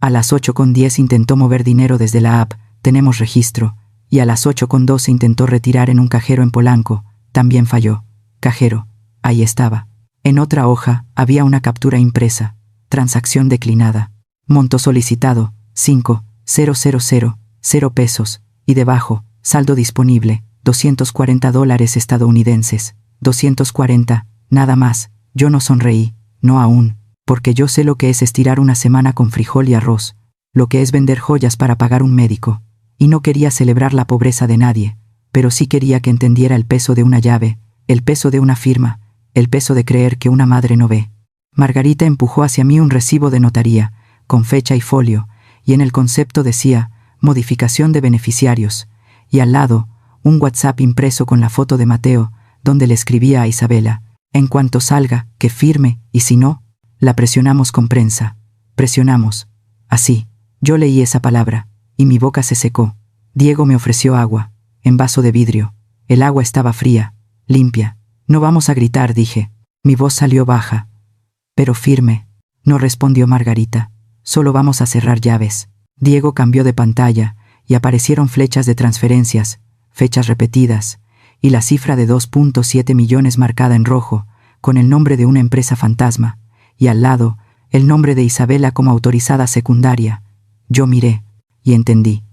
A las 8:10 intentó mover dinero desde la app, tenemos registro, y a las 8:12 intentó retirar en un cajero en Polanco, también falló. Cajero, ahí estaba. En otra hoja había una captura impresa, transacción declinada. Monto solicitado, 5,000, pesos, y debajo, saldo disponible, $240 estadounidenses. 240, nada más. Yo no sonreí, no aún, porque yo sé lo que es estirar una semana con frijol y arroz, lo que es vender joyas para pagar un médico. Y no quería celebrar la pobreza de nadie, pero sí quería que entendiera el peso de una llave, el peso de una firma, el peso de creer que una madre no ve. Margarita empujó hacia mí un recibo de notaría, con fecha y folio, y en el concepto decía, modificación de beneficiarios, y al lado, un WhatsApp impreso con la foto de Mateo, donde le escribía a Isabela, en cuanto salga, que firme, y si no, la presionamos con prensa. Presionamos. Así, yo leí esa palabra, y mi boca se secó. Diego me ofreció agua, en vaso de vidrio. El agua estaba fría, limpia. No vamos a gritar, dije. Mi voz salió baja, pero firme. No respondió Margarita. Solo vamos a cerrar llaves. Diego cambió de pantalla, y aparecieron flechas de transferencias, fechas repetidas, y la cifra de 2.7 millones marcada en rojo, con el nombre de una empresa fantasma, y al lado, el nombre de Isabela como autorizada secundaria. Yo miré, y entendí.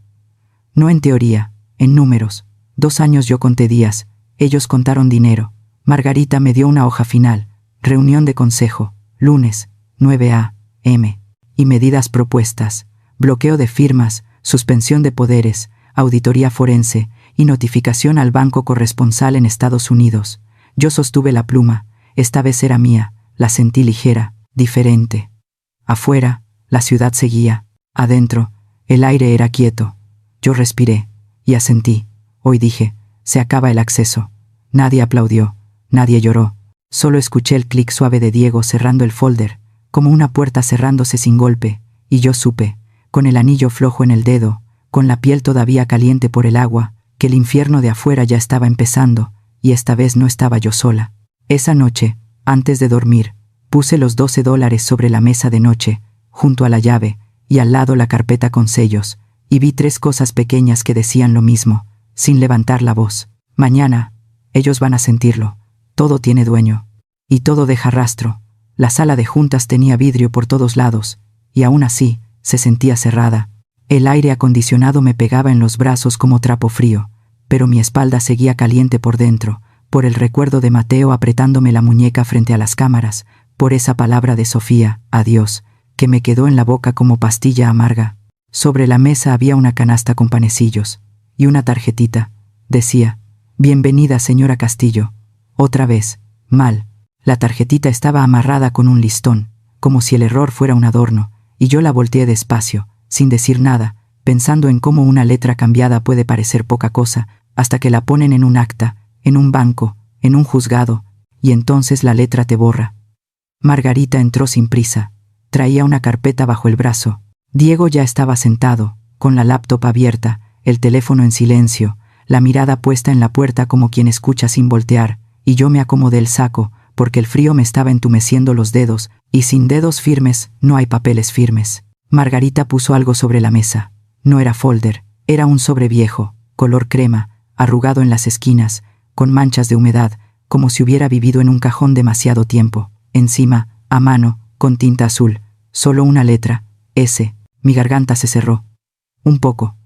No en teoría, en números. 2 años yo conté días, ellos contaron dinero. Margarita me dio una hoja final, reunión de consejo, lunes, 9 a.m. y medidas propuestas, bloqueo de firmas, suspensión de poderes, auditoría forense y notificación al banco corresponsal en Estados Unidos. Yo sostuve la pluma, esta vez era mía, la sentí ligera, diferente. Afuera, la ciudad seguía, adentro, el aire era quieto. Yo respiré, y asentí. Hoy dije, se acaba el acceso. Nadie aplaudió, nadie lloró. Solo escuché el clic suave de Diego cerrando el folder, como una puerta cerrándose sin golpe, y yo supe, con el anillo flojo en el dedo, con la piel todavía caliente por el agua, que el infierno de afuera ya estaba empezando, y esta vez no estaba yo sola. Esa noche, antes de dormir, puse los $12 sobre la mesa de noche, junto a la llave, y al lado la carpeta con sellos, y vi 3 cosas pequeñas que decían lo mismo, sin levantar la voz. Mañana, ellos van a sentirlo. Todo tiene dueño. Y todo deja rastro. La sala de juntas tenía vidrio por todos lados, y aún así, se sentía cerrada. El aire acondicionado me pegaba en los brazos como trapo frío, pero mi espalda seguía caliente por dentro, por el recuerdo de Mateo apretándome la muñeca frente a las cámaras, por esa palabra de Sofía, adiós, que me quedó en la boca como pastilla amarga. Sobre la mesa había una canasta con panecillos, y una tarjetita. Decía, bienvenida señora Castillo. Otra vez, mal. La tarjetita estaba amarrada con un listón, como si el error fuera un adorno, y yo la volteé despacio, sin decir nada, pensando en cómo una letra cambiada puede parecer poca cosa, hasta que la ponen en un acta, en un banco, en un juzgado, y entonces la letra te borra. Margarita entró sin prisa. Traía una carpeta bajo el brazo. Diego ya estaba sentado, con la laptop abierta, el teléfono en silencio, la mirada puesta en la puerta como quien escucha sin voltear, y yo me acomodé el saco, porque el frío me estaba entumeciendo los dedos, y sin dedos firmes no hay papeles firmes. Margarita puso algo sobre la mesa. No era folder, era un sobre viejo, color crema, arrugado en las esquinas, con manchas de humedad, como si hubiera vivido en un cajón demasiado tiempo. Encima, a mano, con tinta azul, solo una letra, S. Mi garganta se cerró. Un poco.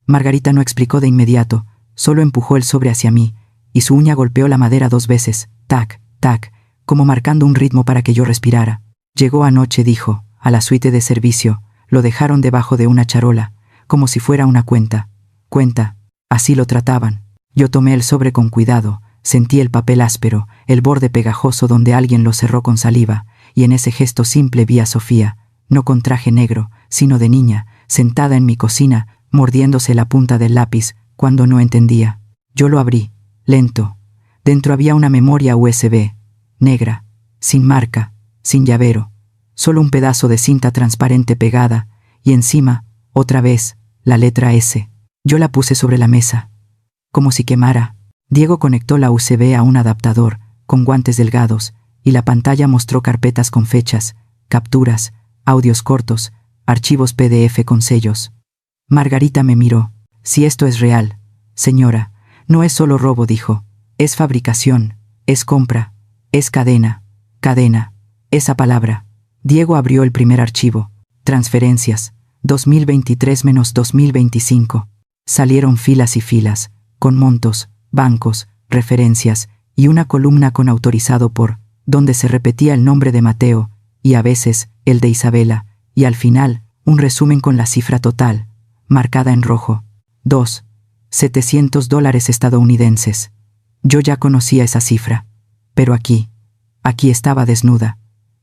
Margarita no explicó de inmediato, solo empujó el sobre hacia mí, y su uña golpeó la madera 2 veces, tac, tac, como marcando un ritmo para que yo respirara. Llegó anoche, dijo, a la suite de servicio, lo dejaron debajo de una charola, como si fuera una cuenta. Cuenta, así lo trataban. Yo tomé el sobre con cuidado, sentí el papel áspero, el borde pegajoso donde alguien lo cerró con saliva, y en ese gesto simple vi a Sofía, no con traje negro, sino de niña, sentada en mi cocina, mordiéndose la punta del lápiz, cuando no entendía. Yo lo abrí, lento. Dentro había una memoria USB, negra, sin marca, sin llavero, solo un pedazo de cinta transparente pegada, y encima, otra vez, la letra S. Yo la puse sobre la mesa, como si quemara. Diego conectó la USB a un adaptador, con guantes delgados, y la pantalla mostró carpetas con fechas, capturas, audios cortos, archivos PDF con sellos. Margarita me miró. Si esto es real, señora, no es solo robo, dijo. Es fabricación, es compra, es cadena, esa palabra. Diego abrió el primer archivo. Transferencias, 2023-2025. Salieron filas y filas, con montos, bancos, referencias, y una columna con autorizado por, donde se repetía el nombre de Mateo, y a veces, el de Isabela, y al final, un resumen con la cifra total, marcada en rojo. $700 estadounidenses. Yo ya conocía esa cifra. Pero aquí estaba desnuda.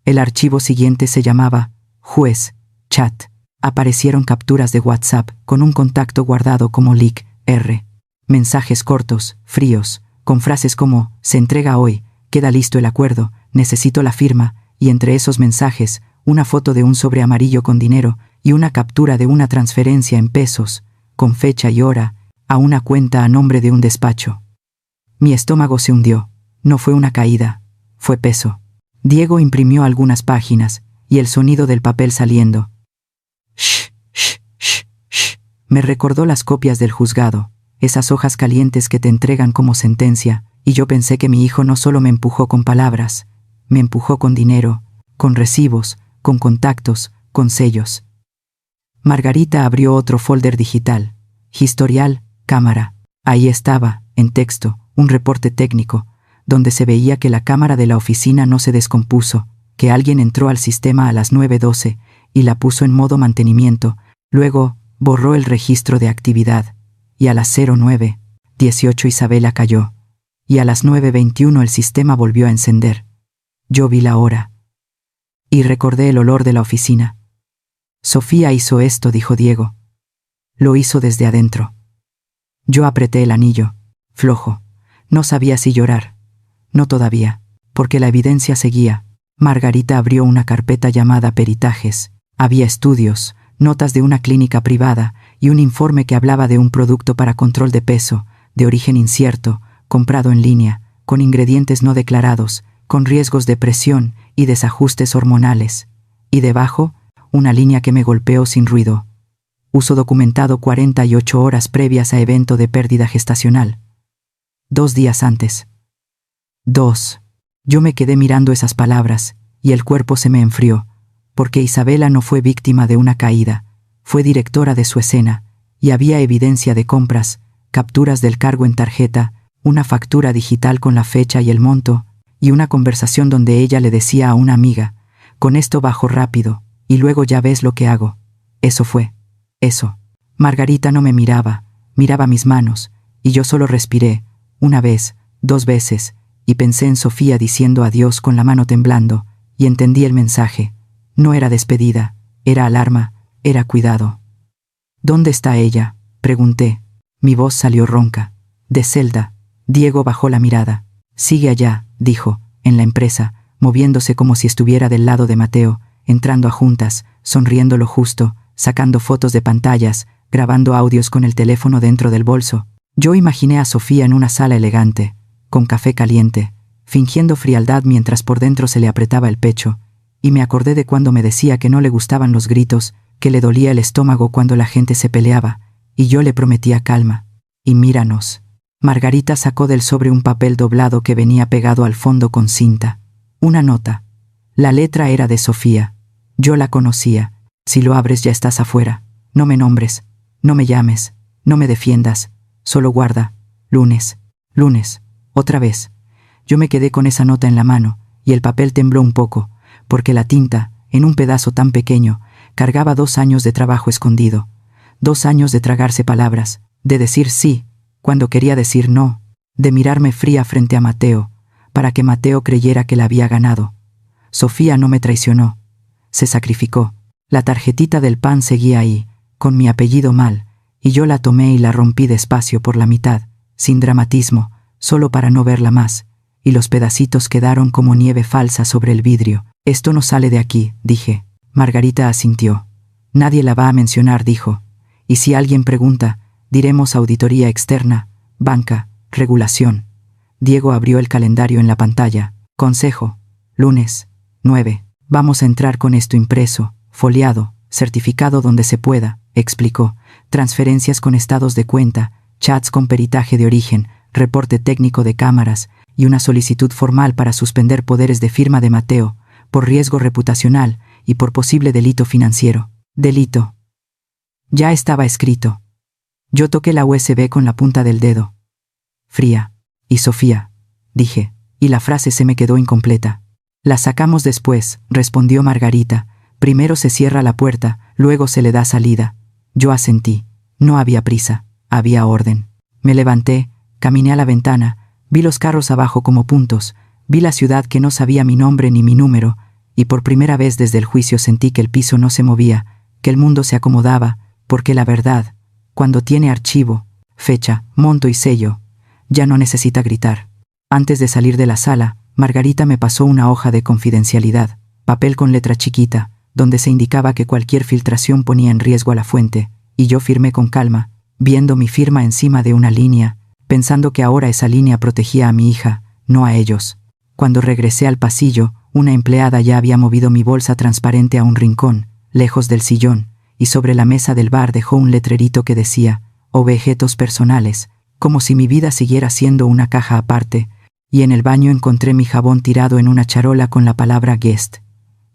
El archivo siguiente se llamaba Juez, Chat. Aparecieron capturas de WhatsApp con un contacto guardado como Lic. R. Mensajes cortos, fríos, con frases como «Se entrega hoy», «Queda listo el acuerdo», «Necesito la firma», y entre esos mensajes, una foto de un sobre amarillo con dinero y una captura de una transferencia en pesos, con fecha y hora, a una cuenta a nombre de un despacho. Mi estómago se hundió. No fue una caída, fue peso. Diego imprimió algunas páginas, y el sonido del papel saliendo. Shh, shh, shh, shh. Me recordó las copias del juzgado, esas hojas calientes que te entregan como sentencia, y yo pensé que mi hijo no solo me empujó con palabras, me empujó con dinero, con recibos, con contactos, con sellos. Margarita abrió otro folder digital. Historial, cámara. Ahí estaba, en texto, un reporte técnico, donde se veía que la cámara de la oficina no se descompuso, que alguien entró al sistema a las 9:12 y la puso en modo mantenimiento, luego borró el registro de actividad, y a las 09:18 Isabela cayó, y a las 9:21 el sistema volvió a encender. Yo vi la hora. Y recordé el olor de la oficina. Sofía hizo esto, dijo Diego. Lo hizo desde adentro. Yo apreté el anillo, flojo. No sabía si llorar. No todavía, porque la evidencia seguía. Margarita abrió una carpeta llamada Peritajes. Había estudios, notas de una clínica privada y un informe que hablaba de un producto para control de peso, de origen incierto, comprado en línea, con ingredientes no declarados, con riesgos de presión y desajustes hormonales. Y debajo, una línea que me golpeó sin ruido. Uso documentado 48 horas previas a evento de pérdida gestacional. 2 días antes. 2. Yo me quedé mirando esas palabras, y el cuerpo se me enfrió, porque Isabela no fue víctima de una caída, fue directora de su escena, y había evidencia de compras, capturas del cargo en tarjeta, una factura digital con la fecha y el monto, y una conversación donde ella le decía a una amiga, «Con esto bajo rápido, y luego ya ves lo que hago». Eso fue. Eso. Margarita no me miraba, miraba mis manos, y yo solo respiré, 1 vez, 2 veces, y pensé en Sofía diciendo adiós con la mano temblando, y entendí el mensaje. No era despedida, era alarma, era cuidado. ¿Dónde está ella?, pregunté. Mi voz salió ronca. De Zelda. Diego bajó la mirada. Sigue allá, dijo, en la empresa, moviéndose como si estuviera del lado de Mateo, entrando a juntas, sonriendo lo justo, sacando fotos de pantallas, grabando audios con el teléfono dentro del bolso. Yo imaginé a Sofía en una sala elegante, con café caliente, fingiendo frialdad mientras por dentro se le apretaba el pecho, y me acordé de cuando me decía que no le gustaban los gritos, que le dolía el estómago cuando la gente se peleaba, y yo le prometía calma. Y míranos. Margarita sacó del sobre un papel doblado que venía pegado al fondo con cinta. Una nota. La letra era de Sofía. Yo la conocía. Si lo abres ya estás afuera. No me nombres. No me llames. No me defiendas. Solo guarda. Lunes. Lunes. Otra vez. Yo me quedé con esa nota en la mano, y el papel tembló un poco, porque la tinta, en un pedazo tan pequeño, cargaba 2 años de trabajo escondido. 2 años de tragarse palabras, de decir sí, cuando quería decir no, de mirarme fría frente a Mateo, para que Mateo creyera que la había ganado. Sofía no me traicionó. Se sacrificó. La tarjetita del pan seguía ahí, con mi apellido mal, y yo la tomé y la rompí despacio por la mitad, sin dramatismo, solo para no verla más, y los pedacitos quedaron como nieve falsa sobre el vidrio. Esto no sale de aquí, dije. Margarita asintió. Nadie la va a mencionar, dijo. Y si alguien pregunta, diremos auditoría externa, banca, regulación. Diego abrió el calendario en la pantalla. Consejo. Lunes. 9. Vamos a entrar con esto impreso, foliado, certificado donde se pueda, explicó. Transferencias con estados de cuenta, chats con peritaje de origen, reporte técnico de cámaras y una solicitud formal para suspender poderes de firma de Mateo, por riesgo reputacional y por posible delito financiero. Delito. Ya estaba escrito. Yo toqué la USB con la punta del dedo. Fría. Y Sofía, dije, y la frase se me quedó incompleta. La sacamos después, respondió Margarita. Primero se cierra la puerta, luego se le da salida. Yo asentí. No había prisa, había orden. Me levanté, caminé a la ventana, vi los carros abajo como puntos, vi la ciudad que no sabía mi nombre ni mi número, y por primera vez desde el juicio sentí que el piso no se movía, que el mundo se acomodaba, porque la verdad, cuando tiene archivo, fecha, monto y sello, ya no necesita gritar. Antes de salir de la sala, Margarita me pasó una hoja de confidencialidad, papel con letra chiquita, donde se indicaba que cualquier filtración ponía en riesgo a la fuente, y yo firmé con calma, viendo mi firma encima de una línea, pensando que ahora esa línea protegía a mi hija, no a ellos. Cuando regresé al pasillo, una empleada ya había movido mi bolsa transparente a un rincón, lejos del sillón, y sobre la mesa del bar dejó un letrerito que decía, objetos personales, como si mi vida siguiera siendo una caja aparte, y en el baño encontré mi jabón tirado en una charola con la palabra guest,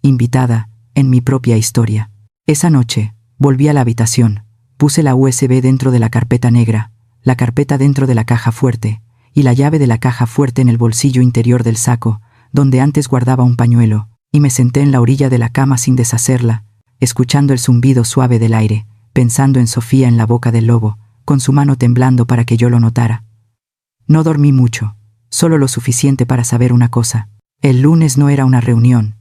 invitada, en mi propia historia. Esa noche, volví a la habitación, puse la USB dentro de la carpeta negra, la carpeta dentro de la caja fuerte, y la llave de la caja fuerte en el bolsillo interior del saco, donde antes guardaba un pañuelo, y me senté en la orilla de la cama sin deshacerla, escuchando el zumbido suave del aire, pensando en Sofía en la boca del lobo, con su mano temblando para que yo lo notara. No dormí mucho, solo lo suficiente para saber una cosa. El lunes no era una reunión.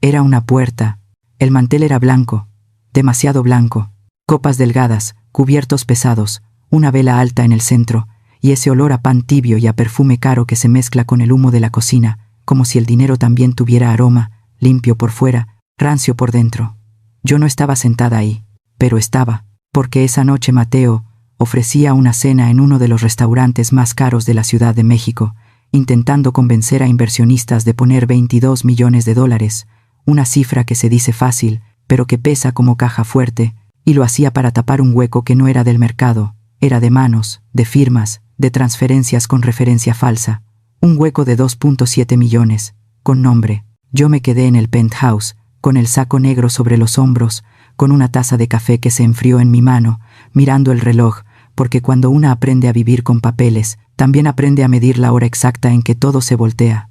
Era una puerta. El mantel era blanco, demasiado blanco, copas delgadas, cubiertos pesados, una vela alta en el centro, y ese olor a pan tibio y a perfume caro que se mezcla con el humo de la cocina, como si el dinero también tuviera aroma, limpio por fuera, rancio por dentro. Yo no estaba sentada ahí, pero estaba, porque esa noche Mateo ofrecía una cena en uno de los restaurantes más caros de la Ciudad de México, intentando convencer a inversionistas de poner $22 millones, una cifra que se dice fácil, pero que pesa como caja fuerte, y lo hacía para tapar un hueco que no era del mercado, era de manos, de firmas, de transferencias con referencia falsa, un hueco de 2.7 millones, con nombre. Yo me quedé en el penthouse, con el saco negro sobre los hombros, con una taza de café que se enfrió en mi mano, mirando el reloj, porque cuando una aprende a vivir con papeles, también aprende a medir la hora exacta en que todo se voltea.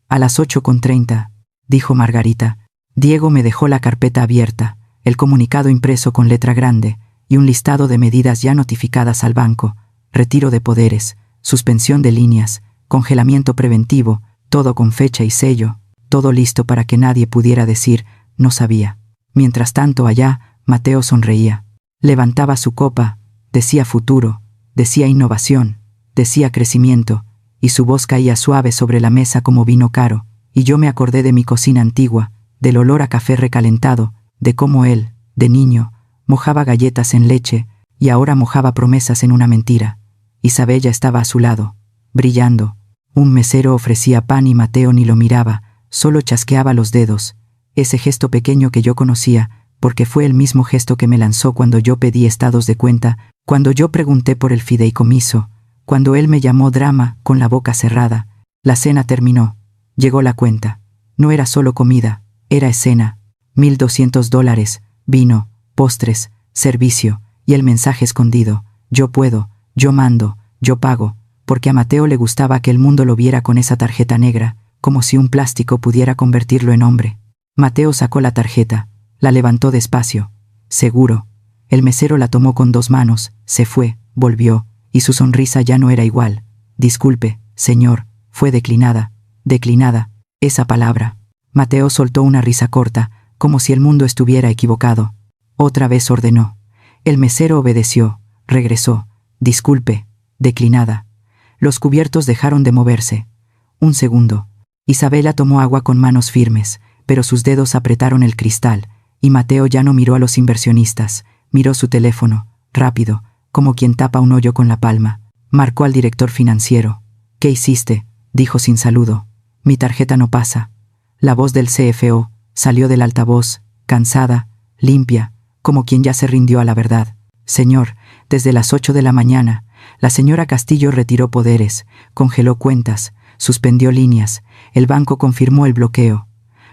A las 8:30, dijo Margarita. Diego me dejó la carpeta abierta, el comunicado impreso con letra grande, y un listado de medidas ya notificadas al banco, retiro de poderes, suspensión de líneas, congelamiento preventivo, todo con fecha y sello, todo listo para que nadie pudiera decir, no sabía. Mientras tanto allá, Mateo sonreía. Levantaba su copa, decía futuro, decía innovación, decía crecimiento, y su voz caía suave sobre la mesa como vino caro, y yo me acordé de mi cocina antigua, del olor a café recalentado, de cómo él, de niño, mojaba galletas en leche, y ahora mojaba promesas en una mentira. Isabella estaba a su lado, brillando. Un mesero ofrecía pan y Mateo ni lo miraba, solo chasqueaba los dedos. Ese gesto pequeño que yo conocía, porque fue el mismo gesto que me lanzó cuando yo pedí estados de cuenta, cuando yo pregunté por el fideicomiso, cuando él me llamó drama con la boca cerrada. La cena terminó. Llegó la cuenta. No era solo comida, era escena. $1,200, vino, postres, servicio, y el mensaje escondido. Yo puedo, yo mando, yo pago, porque a Mateo le gustaba que el mundo lo viera con esa tarjeta negra, como si un plástico pudiera convertirlo en hombre. Mateo sacó la tarjeta, la levantó despacio. Seguro. El mesero la tomó con 2 manos, se fue, volvió, y su sonrisa ya no era igual. Disculpe, señor, fue declinada, esa palabra. Mateo soltó una risa corta, como si el mundo estuviera equivocado. Otra vez ordenó. El mesero obedeció, regresó. Disculpe, declinada. Los cubiertos dejaron de moverse. Un segundo. Isabella tomó agua con manos firmes, pero sus dedos apretaron el cristal, y Mateo ya no miró a los inversionistas, miró su teléfono, rápido, como quien tapa un hoyo con la palma. Marcó al director financiero. ¿Qué hiciste?, dijo sin saludo. Mi tarjeta no pasa. La voz del CFO salió del altavoz, cansada, limpia, como quien ya se rindió a la verdad. Señor, desde las 8 de la mañana, la señora Castillo retiró poderes, congeló cuentas, suspendió líneas, el banco confirmó el bloqueo.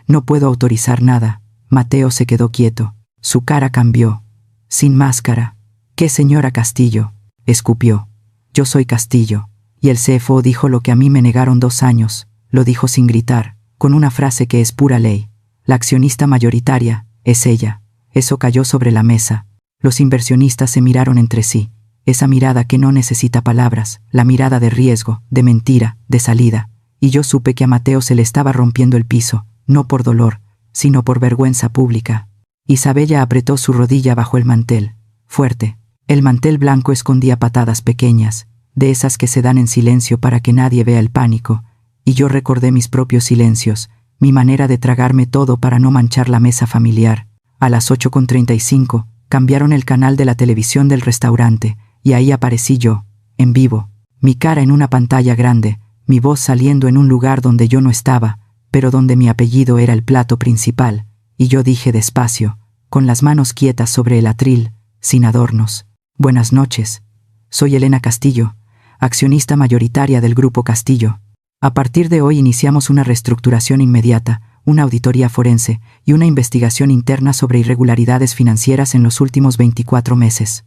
No puedo autorizar nada. Mateo se quedó quieto. Su cara cambió. Sin máscara. ¿Qué señora Castillo?, escupió. Yo soy Castillo. Y el CFO dijo lo que a mí me negaron 2 años. Lo dijo sin gritar, con una frase que es pura ley. La accionista mayoritaria es ella. Eso cayó sobre la mesa. Los inversionistas se miraron entre sí. Esa mirada que no necesita palabras, la mirada de riesgo, de mentira, de salida. Y yo supe que a Mateo se le estaba rompiendo el piso, no por dolor, sino por vergüenza pública. Isabella apretó su rodilla bajo el mantel, fuerte. El mantel blanco escondía patadas pequeñas, de esas que se dan en silencio para que nadie vea el pánico, y yo recordé mis propios silencios, mi manera de tragarme todo para no manchar la mesa familiar. A las 8:35, cambiaron el canal de la televisión del restaurante, y ahí aparecí yo, en vivo, mi cara en una pantalla grande, mi voz saliendo en un lugar donde yo no estaba, pero donde mi apellido era el plato principal, y yo dije despacio, con las manos quietas sobre el atril, sin adornos. Buenas noches. Soy Elena Castillo, accionista mayoritaria del Grupo Castillo. A partir de hoy iniciamos una reestructuración inmediata, una auditoría forense y una investigación interna sobre irregularidades financieras en los últimos 24 meses.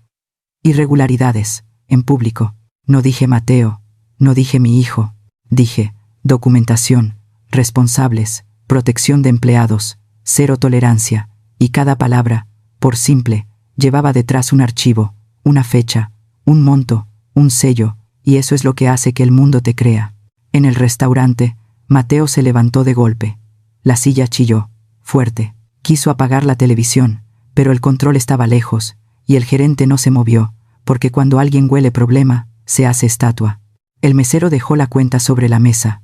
Irregularidades, en público. No dije Mateo, no dije mi hijo, dije documentación, responsables, protección de empleados, cero tolerancia, y cada palabra, por simple, llevaba detrás un archivo, una fecha, un monto, un sello, y eso es lo que hace que el mundo te crea. En el restaurante, Mateo se levantó de golpe. La silla chilló, fuerte. Quiso apagar la televisión, pero el control estaba lejos, y el gerente no se movió, porque cuando alguien huele problema, se hace estatua. El mesero dejó la cuenta sobre la mesa.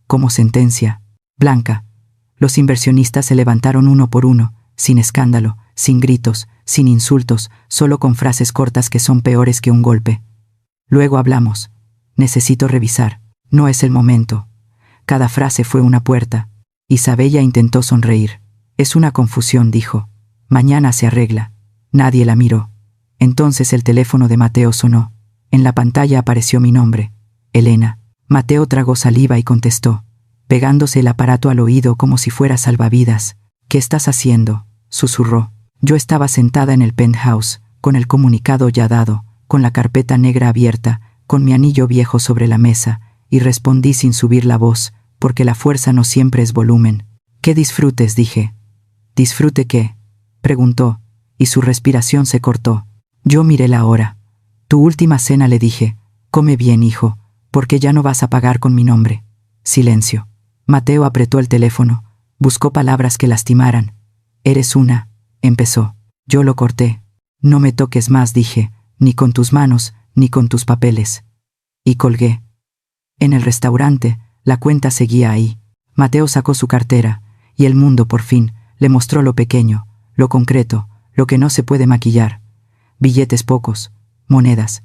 Como sentencia, blanca. Los inversionistas se levantaron uno por uno, sin escándalo, sin gritos, sin insultos, solo con frases cortas que son peores que un golpe. Luego hablamos. Necesito revisar. No es el momento. Cada frase fue una puerta. Isabella intentó sonreír. Es una confusión, dijo. Mañana se arregla. Nadie la miró. Entonces el teléfono de Mateo sonó. En la pantalla apareció mi nombre. Elena. Mateo tragó saliva y contestó, pegándose el aparato al oído como si fuera salvavidas. ¿Qué estás haciendo?, susurró. Yo estaba sentada en el penthouse, con el comunicado ya dado, con la carpeta negra abierta, con mi anillo viejo sobre la mesa, y respondí sin subir la voz, porque la fuerza no siempre es volumen. «¿Qué disfrutes?», dije. «¿Disfrute qué?», preguntó, y su respiración se cortó. Yo miré la hora. «Tu última cena», le dije. «Come bien, hijo, porque ya no vas a pagar con mi nombre». Silencio. Mateo apretó el teléfono, buscó palabras que lastimaran. «Eres una», empezó. Yo lo corté. No me toques más, dije, ni con tus manos, ni con tus papeles. Y colgué. En el restaurante, la cuenta seguía ahí. Mateo sacó su cartera, y el mundo, por fin, le mostró lo pequeño, lo concreto, lo que no se puede maquillar. Billetes pocos, monedas,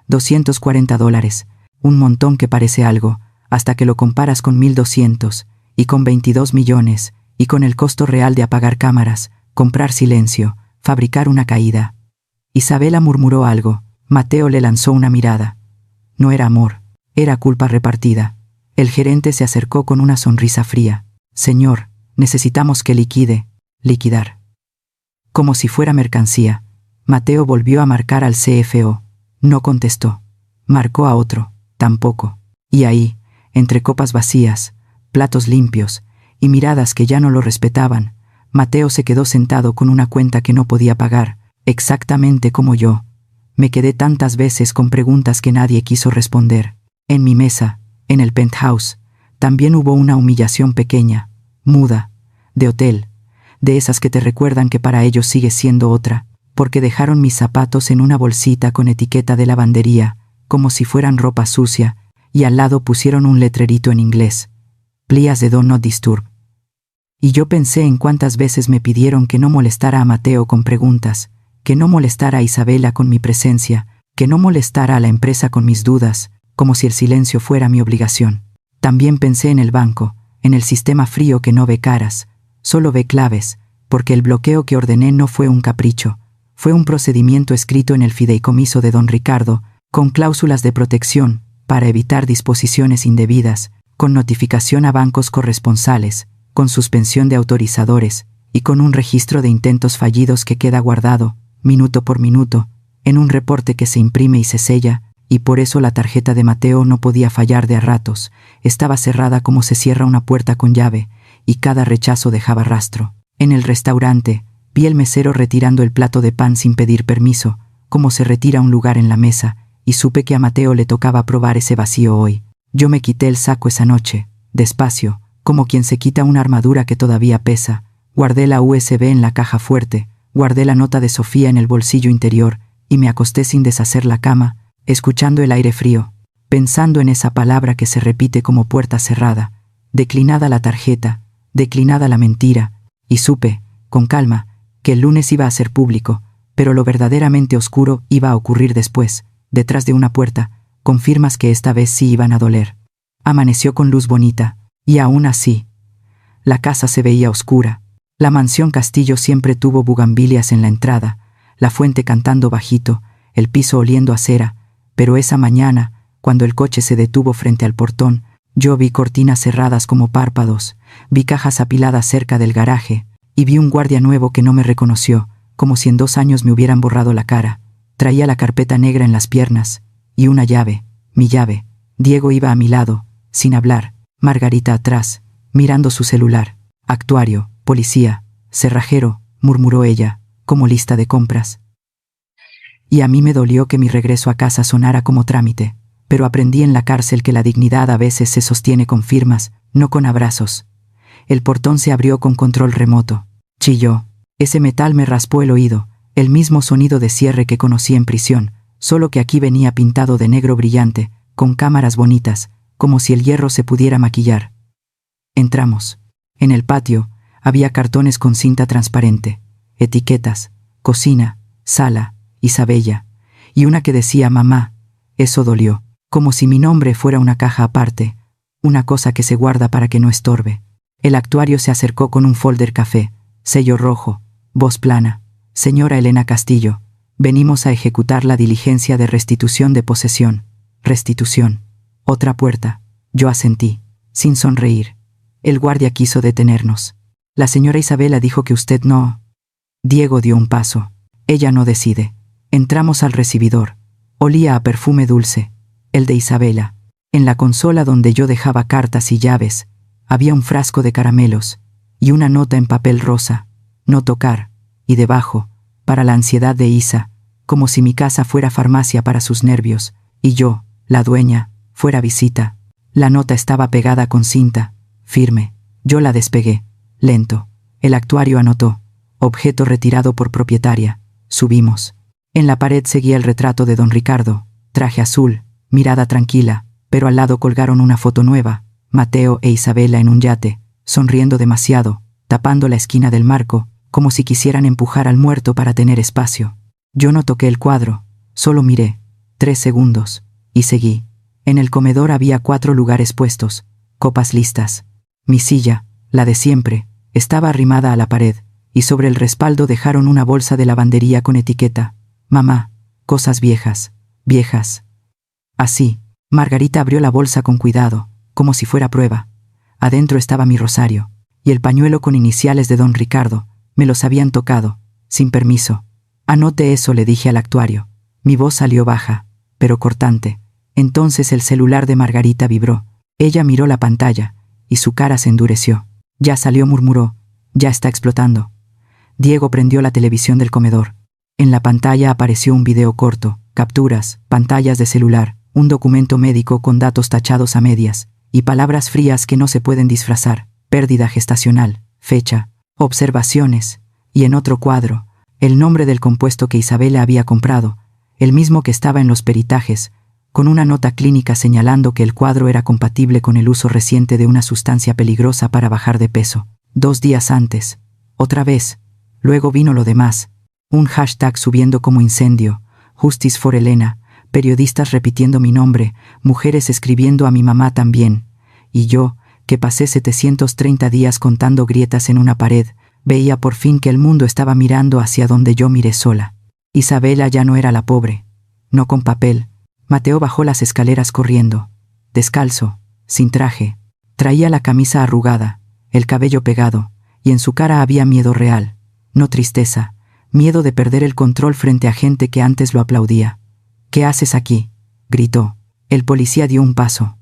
$240, un montón que parece algo, hasta que lo comparas con 1.200, y con 22 millones, y con el costo real de apagar cámaras, comprar silencio, fabricar una caída. Isabela murmuró algo. Mateo le lanzó una mirada. No era amor, era culpa repartida. El gerente se acercó con una sonrisa fría. Señor, necesitamos que liquidar. Como si fuera mercancía. Mateo volvió a marcar al CFO. No contestó. Marcó a otro. Tampoco. Y ahí, entre copas vacías, platos limpios y miradas que ya no lo respetaban, Mateo se quedó sentado con una cuenta que no podía pagar, exactamente como yo. Me quedé tantas veces con preguntas que nadie quiso responder. En mi mesa, en el penthouse, también hubo una humillación pequeña, muda, de hotel, de esas que te recuerdan que para ellos sigues siendo otra, porque dejaron mis zapatos en una bolsita con etiqueta de lavandería, como si fueran ropa sucia, y al lado pusieron un letrerito en inglés. Please do not disturb. Y yo pensé en cuántas veces me pidieron que no molestara a Mateo con preguntas, que no molestara a Isabela con mi presencia, que no molestara a la empresa con mis dudas, como si el silencio fuera mi obligación. También pensé en el banco, en el sistema frío que no ve caras, solo ve claves, porque el bloqueo que ordené no fue un capricho, fue un procedimiento escrito en el fideicomiso de don Ricardo, con cláusulas de protección, para evitar disposiciones indebidas, con notificación a bancos corresponsales, con suspensión de autorizadores, y con un registro de intentos fallidos que queda guardado, minuto por minuto, en un reporte que se imprime y se sella, y por eso la tarjeta de Mateo no podía fallar de a ratos, estaba cerrada como se cierra una puerta con llave, y cada rechazo dejaba rastro. En el restaurante, vi el mesero retirando el plato de pan sin pedir permiso, como se retira un lugar en la mesa, y supe que a Mateo le tocaba probar ese vacío hoy. Yo me quité el saco esa noche, despacio, como quien se quita una armadura que todavía pesa, guardé la USB en la caja fuerte, guardé la nota de Sofía en el bolsillo interior, y me acosté sin deshacer la cama, escuchando el aire frío, pensando en esa palabra que se repite como puerta cerrada, declinada la tarjeta, declinada la mentira, y supe, con calma, que el lunes iba a ser público, pero lo verdaderamente oscuro iba a ocurrir después, detrás de una puerta, con firmas que esta vez sí iban a doler. Amaneció con luz bonita, y aún así, la casa se veía oscura. La mansión Castillo siempre tuvo bugambilias en la entrada, la fuente cantando bajito, el piso oliendo a cera, pero esa mañana, cuando el coche se detuvo frente al portón, yo vi cortinas cerradas como párpados, vi cajas apiladas cerca del garaje, y vi un guardia nuevo que no me reconoció, como si en 2 años me hubieran borrado la cara. Traía la carpeta negra en las piernas, y una llave, mi llave. Diego iba a mi lado, sin hablar, Margarita atrás, mirando su celular. Actuario, policía, cerrajero, murmuró ella, como lista de compras. Y a mí me dolió que mi regreso a casa sonara como trámite, pero aprendí en la cárcel que la dignidad a veces se sostiene con firmas, no con abrazos. El portón se abrió con control remoto. Chilló. Ese metal me raspó el oído, el mismo sonido de cierre que conocí en prisión, solo que aquí venía pintado de negro brillante, con cámaras bonitas, como si el hierro se pudiera maquillar. Entramos. En el patio había cartones con cinta transparente, etiquetas, cocina, sala, Isabella, y una que decía mamá. Eso dolió, como si mi nombre fuera una caja aparte, una cosa que se guarda para que no estorbe. El actuario se acercó con un folder café, sello rojo, voz plana. Señora Elena Castillo, venimos a ejecutar la diligencia de restitución de posesión. Restitución. Otra puerta. Yo asentí, sin sonreír. El guardia quiso detenernos. La señora Isabela dijo que usted no. Diego dio un paso. Ella no decide. Entramos al recibidor. Olía a perfume dulce, el de Isabela. En la consola donde yo dejaba cartas y llaves, había un frasco de caramelos y una nota en papel rosa, no tocar, y debajo, para la ansiedad de Isa, como si mi casa fuera farmacia para sus nervios, y yo, la dueña, fuera visita. La nota estaba pegada con cinta, firme. Yo la despegué, lento. El actuario anotó. objeto retirado por propietaria. Subimos. En la pared seguía el retrato de don Ricardo, traje azul, mirada tranquila, pero al lado colgaron una foto nueva, Mateo e Isabela en un yate, sonriendo demasiado, tapando la esquina del marco, como si quisieran empujar al muerto para tener espacio. Yo no toqué el cuadro, solo miré, 3 segundos, y seguí. En el comedor había 4 lugares puestos, copas listas. Mi silla, la de siempre, estaba arrimada a la pared, y sobre el respaldo dejaron una bolsa de lavandería con etiqueta: mamá, cosas viejas, viejas. Así, Margarita abrió la bolsa con cuidado, como si fuera prueba. Adentro estaba mi rosario, y el pañuelo con iniciales de don Ricardo. Me los habían tocado, sin permiso. Anote eso, le dije al actuario. Mi voz salió baja, pero cortante. Entonces el celular de Margarita vibró. Ella miró la pantalla, y su cara se endureció. Ya salió, murmuró. Ya está explotando. Diego prendió la televisión del comedor. En la pantalla apareció un video corto, capturas, pantallas de celular, un documento médico con datos tachados a medias, y palabras frías que no se pueden disfrazar: pérdida gestacional, fecha, observaciones, y en otro cuadro, el nombre del compuesto que Isabela había comprado, el mismo que estaba en los peritajes, con una nota clínica señalando que el cuadro era compatible con el uso reciente de una sustancia peligrosa para bajar de peso. 2 días antes. Otra vez. Luego vino lo demás. Un hashtag subiendo como incendio, Justice for Elena, periodistas repitiendo mi nombre, mujeres escribiendo a mi mamá también. Y yo, que pasé 730 días contando grietas en una pared, veía por fin que el mundo estaba mirando hacia donde yo miré sola. Isabela ya no era la pobre. No con papel. Mateo bajó las escaleras corriendo. Descalzo, sin traje. Traía la camisa arrugada, el cabello pegado, y en su cara había miedo real, no tristeza, miedo de perder el control frente a gente que antes lo aplaudía. «¿Qué haces aquí?», gritó. El policía dio un paso.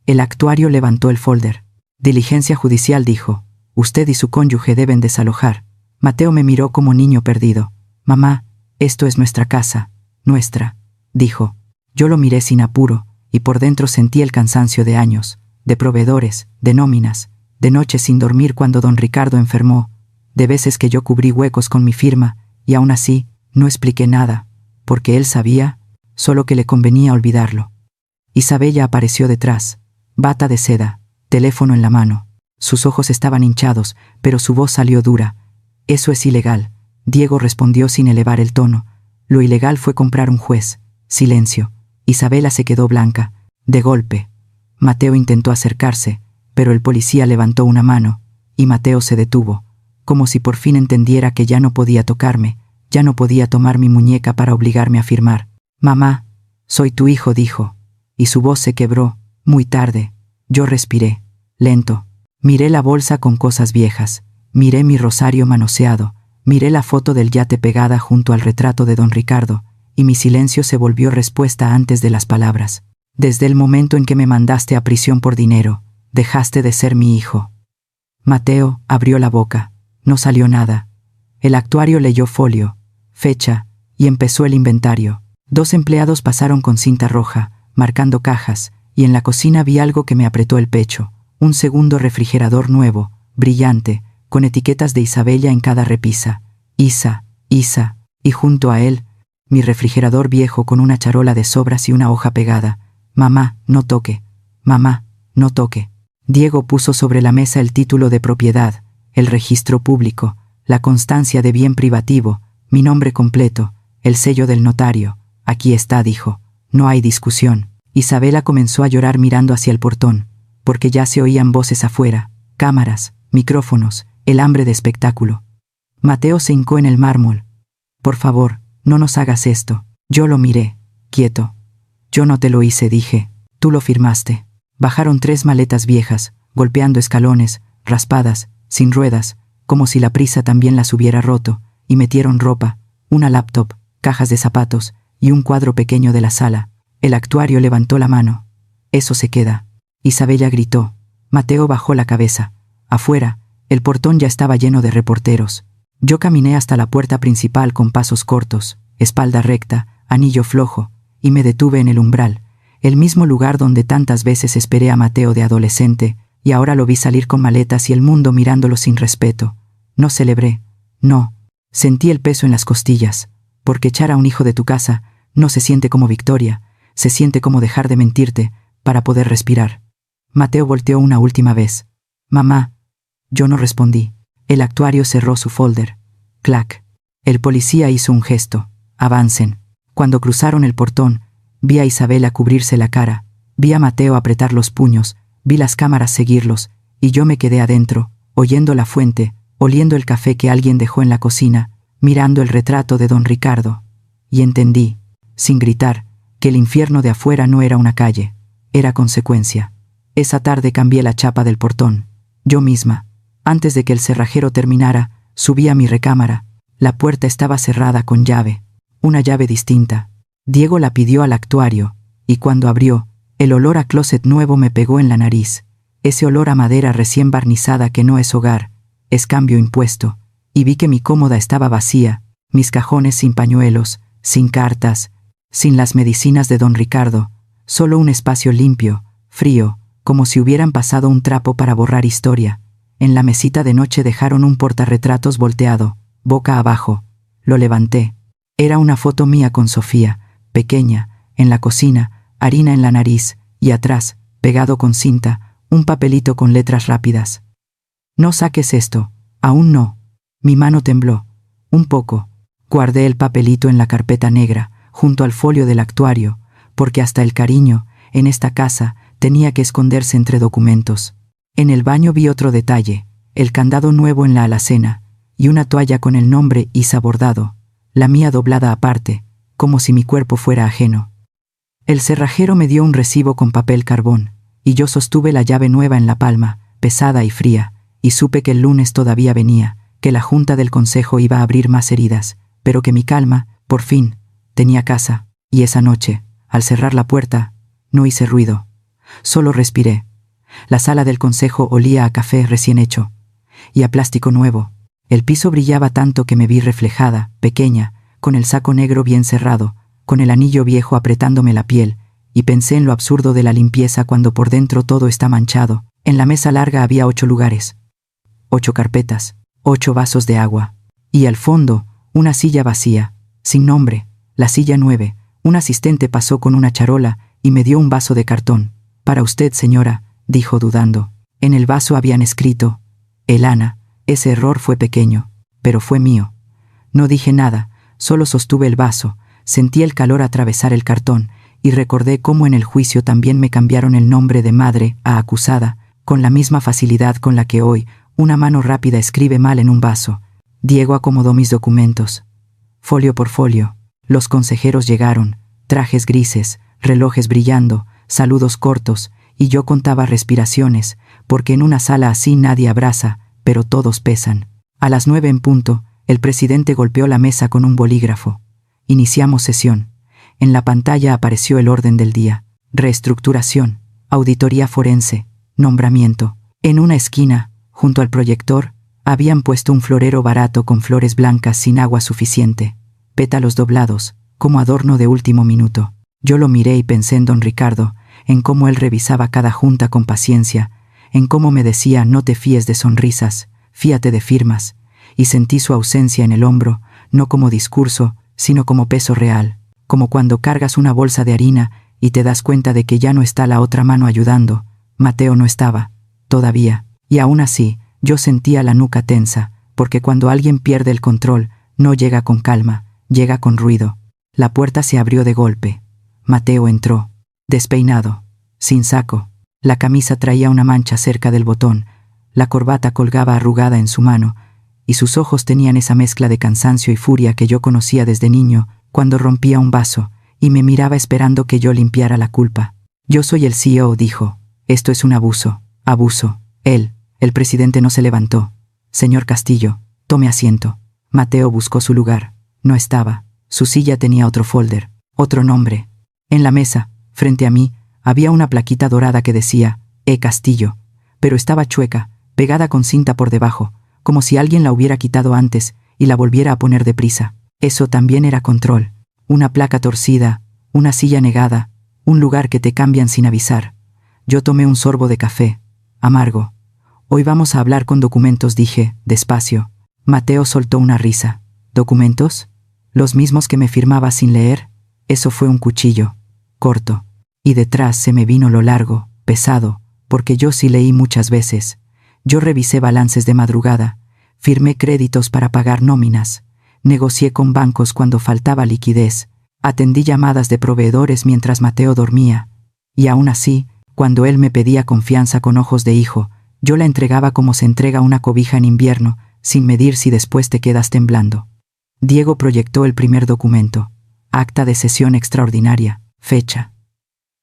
El actuario levantó el folder. «Diligencia judicial», dijo. «Usted y su cónyuge deben desalojar». Mateo me miró como niño perdido. «Mamá, esto es nuestra casa, nuestra», dijo. Yo lo miré sin apuro, y por dentro sentí el cansancio de años, de proveedores, de nóminas, de noches sin dormir cuando don Ricardo enfermó, de veces que yo cubrí huecos con mi firma, y aún así, no expliqué nada, porque él sabía, solo que le convenía olvidarlo. Isabella apareció detrás, bata de seda, teléfono en la mano. Sus ojos estaban hinchados, pero su voz salió dura. «Eso es ilegal», Diego respondió sin elevar el tono. «Lo ilegal fue comprar un juez». Silencio. Isabela se quedó blanca, de golpe. Mateo intentó acercarse, pero el policía levantó una mano, y Mateo se detuvo, como si por fin entendiera que ya no podía tocarme, ya no podía tomar mi muñeca para obligarme a firmar. «Mamá, soy tu hijo», dijo, y su voz se quebró, muy tarde. Yo respiré, lento. Miré la bolsa con cosas viejas, miré mi rosario manoseado, miré la foto del yate pegada junto al retrato de don Ricardo, y mi silencio se volvió respuesta antes de las palabras. «Desde el momento en que me mandaste a prisión por dinero, dejaste de ser mi hijo». Mateo abrió la boca. No salió nada. El actuario leyó folio, fecha, y empezó el inventario. 2 empleados pasaron con cinta roja, marcando cajas, y en la cocina vi algo que me apretó el pecho. Un segundo refrigerador nuevo, brillante, con etiquetas de Isabella en cada repisa. Isa, Isa, y junto a él, mi refrigerador viejo con una charola de sobras y una hoja pegada. «Mamá, no toque. Mamá, no toque». Diego puso sobre la mesa el título de propiedad, el registro público, la constancia de bien privativo, mi nombre completo, el sello del notario. «Aquí está», dijo. «No hay discusión». Isabela comenzó a llorar mirando hacia el portón, porque ya se oían voces afuera, cámaras, micrófonos, el hambre de espectáculo. Mateo se hincó en el mármol. «Por favor, no nos hagas esto». Yo lo miré, quieto. «Yo no te lo hice», dije. «Tú lo firmaste». Bajaron 3 maletas viejas, golpeando escalones, raspadas, sin ruedas, como si la prisa también las hubiera roto, y metieron ropa, una laptop, cajas de zapatos y un cuadro pequeño de la sala. El actuario levantó la mano. «Eso se queda». Isabella gritó. Mateo bajó la cabeza. Afuera, el portón ya estaba lleno de reporteros. Yo caminé hasta la puerta principal con pasos cortos, espalda recta, anillo flojo, y me detuve en el umbral, el mismo lugar donde tantas veces esperé a Mateo de adolescente, y ahora lo vi salir con maletas y el mundo mirándolo sin respeto. No celebré. No, Sentí el peso en las costillas, porque echar a un hijo de tu casa no se siente como victoria, se siente como dejar de mentirte para poder respirar. Mateo volteó una última vez. Mamá. Yo no respondí. El actuario cerró su folder. Clac. El policía hizo un gesto. Avancen. Cuando cruzaron el portón, vi a Isabela cubrirse la cara, vi a Mateo apretar los puños, vi las cámaras seguirlos, y yo me quedé adentro, oyendo la fuente, oliendo el café que alguien dejó en la cocina, mirando el retrato de don Ricardo. Y entendí, sin gritar, que el infierno de afuera no era una calle, era consecuencia. Esa tarde cambié la chapa del portón. Yo misma. Antes de que el cerrajero terminara, subí a mi recámara. La puerta estaba cerrada con llave. Una llave distinta. Diego la pidió al actuario, y cuando abrió, el olor a closet nuevo me pegó en la nariz. Ese olor a madera recién barnizada que no es hogar, es cambio impuesto. Y vi que mi cómoda estaba vacía, mis cajones sin pañuelos, sin cartas, sin las medicinas de don Ricardo, solo un espacio limpio, frío, como si hubieran pasado un trapo para borrar historia. En la mesita de noche dejaron un portarretratos volteado, boca abajo. Lo levanté. Era una foto mía con Sofía, pequeña, en la cocina, harina en la nariz, y atrás, pegado con cinta, un papelito con letras rápidas. No saques esto, aún no. Mi mano tembló. Un poco. Guardé el papelito en la carpeta negra, junto al folio del actuario, porque hasta el cariño, en esta casa, tenía que esconderse entre documentos. En el baño vi otro detalle, el candado nuevo en la alacena, y una toalla con el nombre Isa bordado, la mía doblada aparte, como si mi cuerpo fuera ajeno. El cerrajero me dio un recibo con papel carbón, y yo sostuve la llave nueva en la palma, pesada y fría, y supe que el lunes todavía venía, que la junta del consejo iba a abrir más heridas, pero que mi calma, por fin, tenía casa, y esa noche, al cerrar la puerta, no hice ruido. Solo respiré. La sala del consejo olía a café recién hecho, y a plástico nuevo. El piso brillaba tanto que me vi reflejada, pequeña, con el saco negro bien cerrado, con el anillo viejo apretándome la piel, y pensé en lo absurdo de la limpieza cuando por dentro todo está manchado. En la mesa larga había 8 lugares, 8 carpetas, 8 vasos de agua, y al fondo, una silla vacía, sin nombre, la silla 9. Un asistente pasó con una charola y me dio un vaso de cartón. Para usted, señora, dijo dudando. En el vaso habían escrito, Elana. Ese error fue pequeño, pero fue mío. No dije nada, solo sostuve el vaso, sentí el calor atravesar el cartón, y recordé cómo en el juicio también me cambiaron el nombre de madre a acusada, con la misma facilidad con la que hoy una mano rápida escribe mal en un vaso. Diego acomodó mis documentos. Folio por folio. Los consejeros llegaron, trajes grises, relojes brillando, saludos cortos, y yo contaba respiraciones, porque en una sala así nadie abraza, pero todos pesan. A las 9 en punto, el presidente golpeó la mesa con un bolígrafo. Iniciamos sesión. En la pantalla apareció el orden del día. Reestructuración, auditoría forense, nombramiento. En una esquina, junto al proyector, habían puesto un florero barato con flores blancas sin agua suficiente, pétalos doblados, como adorno de último minuto. Yo lo miré y pensé en don Ricardo, en cómo él revisaba cada junta con paciencia, en cómo me decía no te fíes de sonrisas, fíate de firmas, y sentí su ausencia en el hombro, no como discurso, sino como peso real, como cuando cargas una bolsa de harina y te das cuenta de que ya no está la otra mano ayudando. Mateo no estaba, todavía, y aún así, yo sentía la nuca tensa, porque cuando alguien pierde el control, no llega con calma, llega con ruido. La puerta se abrió de golpe. Mateo entró, despeinado, sin saco. La camisa traía una mancha cerca del botón, la corbata colgaba arrugada en su mano, y sus ojos tenían esa mezcla de cansancio y furia que yo conocía desde niño, cuando rompía un vaso, y me miraba esperando que yo limpiara la culpa. Yo soy el CEO, dijo. Esto es un abuso. Abuso. El presidente no se levantó. Señor Castillo, tome asiento. Mateo buscó su lugar. No estaba. Su silla tenía otro folder, otro nombre. En la mesa, frente a mí, había una plaquita dorada que decía, Castillo, pero estaba chueca, pegada con cinta por debajo, como si alguien la hubiera quitado antes y la volviera a poner deprisa. Eso también era control. Una placa torcida, una silla negada, un lugar que te cambian sin avisar. Yo tomé un sorbo de café, amargo. Hoy vamos a hablar con documentos, dije, despacio. Mateo soltó una risa. ¿Documentos? ¿Los mismos que me firmaba sin leer? Eso fue un cuchillo, corto. Y detrás se me vino lo largo, pesado, porque yo sí leí muchas veces. Yo revisé balances de madrugada, firmé créditos para pagar nóminas, negocié con bancos cuando faltaba liquidez, atendí llamadas de proveedores mientras Mateo dormía. Y aún así, cuando él me pedía confianza con ojos de hijo, yo la entregaba como se entrega una cobija en invierno, sin medir si después te quedas temblando. Diego proyectó el primer documento. Acta de sesión extraordinaria, fecha.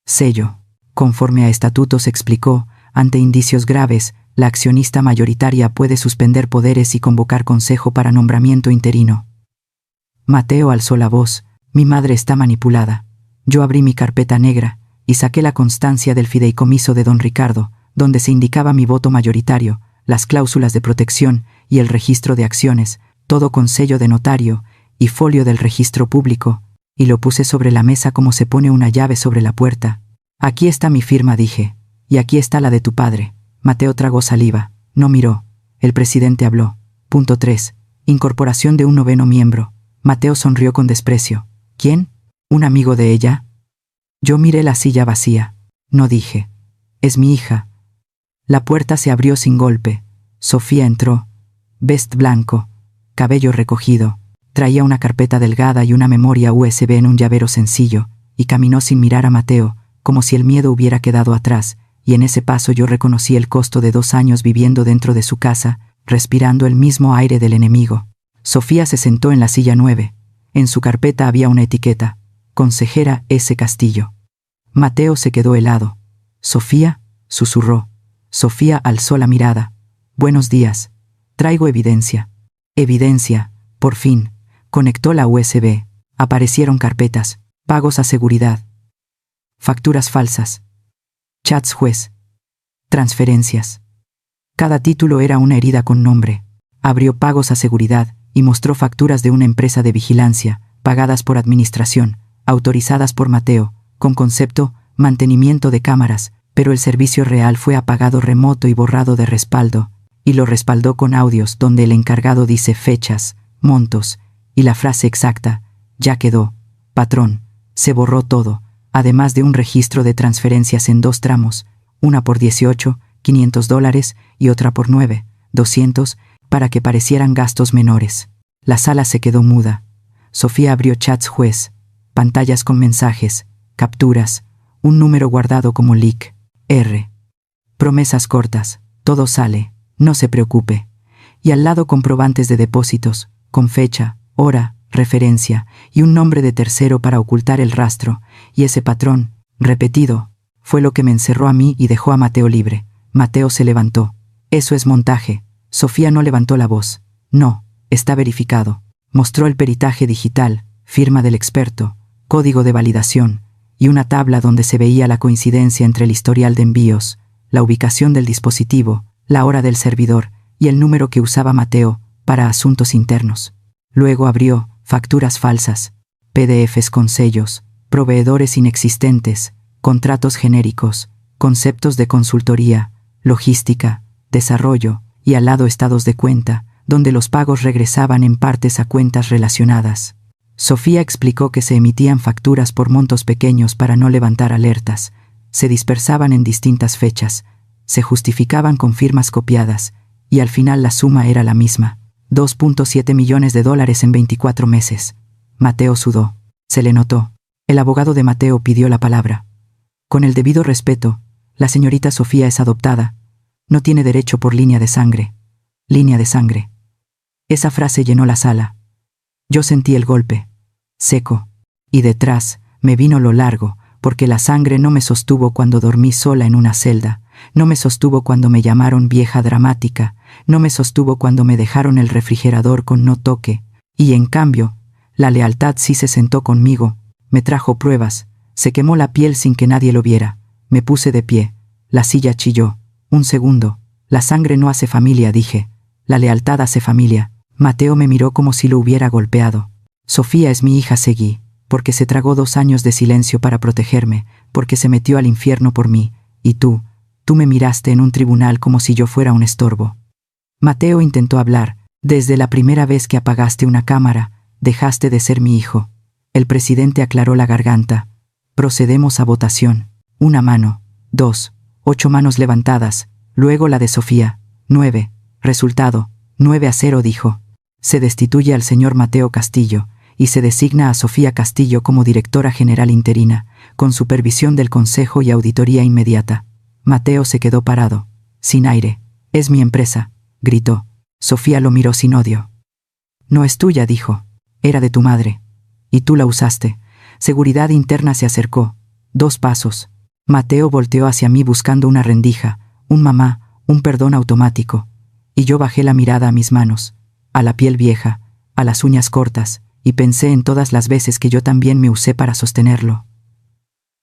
Sello. Conforme a estatutos explicó, ante indicios graves, la accionista mayoritaria puede suspender poderes y convocar consejo para nombramiento interino. Mateo alzó la voz. Mi madre está manipulada. Yo abrí mi carpeta negra y saqué la constancia del fideicomiso de don Ricardo, donde se indicaba mi voto mayoritario, las cláusulas de protección y el registro de acciones, todo con sello de notario y folio del registro público, y lo puse sobre la mesa como se pone una llave sobre la puerta. Aquí está mi firma, dije, y aquí está la de tu padre. Mateo tragó saliva, no miró. El presidente habló. Punto 3. Incorporación de un 9º miembro. Mateo sonrió con desprecio. ¿Quién? ¿Un amigo de ella? Yo miré la silla vacía. No dije. Es mi hija. La puerta se abrió sin golpe. Sofía entró. Vest blanco, cabello recogido. Traía una carpeta delgada y una memoria USB en un llavero sencillo, y caminó sin mirar a Mateo, como si el miedo hubiera quedado atrás, y en ese paso yo reconocí el costo de 2 años viviendo dentro de su casa, respirando el mismo aire del enemigo. Sofía se sentó en la silla 9. En su carpeta había una etiqueta. Consejera S. Castillo. Mateo se quedó helado. ¿Sofía? Susurró. Sofía alzó la mirada. Buenos días. Traigo evidencia. Evidencia. Por fin. Conectó la USB. Aparecieron carpetas. Pagos a seguridad. Facturas falsas. Chats juez. Transferencias. Cada título era una herida con nombre. Abrió pagos a seguridad y mostró facturas de una empresa de vigilancia, pagadas por administración, autorizadas por Mateo, con concepto mantenimiento de cámaras, pero el servicio real fue apagado remoto y borrado de respaldo, y lo respaldó con audios donde el encargado dice fechas, montos, y la frase exacta, ya quedó, patrón, se borró todo, además de un registro de transferencias en 2 tramos, una por $18,500 y otra por $9,200, para que parecieran gastos menores. La sala se quedó muda. Sofía abrió chats juez, pantallas con mensajes, capturas, un número guardado como leak, R. Promesas cortas, todo sale, no se preocupe. Y al lado comprobantes de depósitos, con fecha, hora, referencia y un nombre de tercero para ocultar el rastro, y ese patrón, repetido, fue lo que me encerró a mí y dejó a Mateo libre. Mateo se levantó. Eso es montaje. Sofía no levantó la voz. No, está verificado. Mostró el peritaje digital, firma del experto, código de validación, y una tabla donde se veía la coincidencia entre el historial de envíos, la ubicación del dispositivo, la hora del servidor y el número que usaba Mateo para asuntos internos. Luego abrió facturas falsas, PDFs con sellos, proveedores inexistentes, contratos genéricos, conceptos de consultoría, logística, desarrollo y al lado estados de cuenta, donde los pagos regresaban en partes a cuentas relacionadas. Sofía explicó que se emitían facturas por montos pequeños para no levantar alertas, se dispersaban en distintas fechas, se justificaban con firmas copiadas, y al final la suma era la misma, $2.7 millones en 24 meses. Mateo sudó. Se le notó. El abogado de Mateo pidió la palabra. Con el debido respeto, la señorita Sofía es adoptada. No tiene derecho por línea de sangre. Línea de sangre. Esa frase llenó la sala. Yo sentí el golpe, seco, y detrás me vino lo largo, porque la sangre no me sostuvo cuando dormí sola en una celda, no me sostuvo cuando me llamaron vieja dramática, no me sostuvo cuando me dejaron el refrigerador con no toque, y en cambio, la lealtad sí se sentó conmigo, me trajo pruebas, se quemó la piel sin que nadie lo viera, me puse de pie, la silla chilló, un segundo, la sangre no hace familia, dije, la lealtad hace familia. Mateo me miró como si lo hubiera golpeado. Sofía es mi hija, seguí, porque se tragó 2 años de silencio para protegerme, porque se metió al infierno por mí, y tú me miraste en un tribunal como si yo fuera un estorbo. Mateo intentó hablar, Desde la primera vez que apagaste una cámara, dejaste de ser mi hijo. El presidente aclaró la garganta. Procedemos a votación. 1 mano. 2. 8 manos levantadas. Luego la de Sofía. 9. Resultado. 9-0 dijo. Se destituye al señor Mateo Castillo y se designa a Sofía Castillo como directora general interina, con supervisión del consejo y auditoría inmediata. Mateo se quedó parado, sin aire. Es mi empresa, gritó. Sofía lo miró sin odio. No es tuya, dijo. Era de tu madre. Y tú la usaste. Seguridad interna se acercó. 2 pasos. Mateo volteó hacia mí buscando una rendija, un mamá, un perdón automático. Y yo bajé la mirada a mis manos, a la piel vieja, a las uñas cortas, y pensé en todas las veces que yo también me usé para sostenerlo.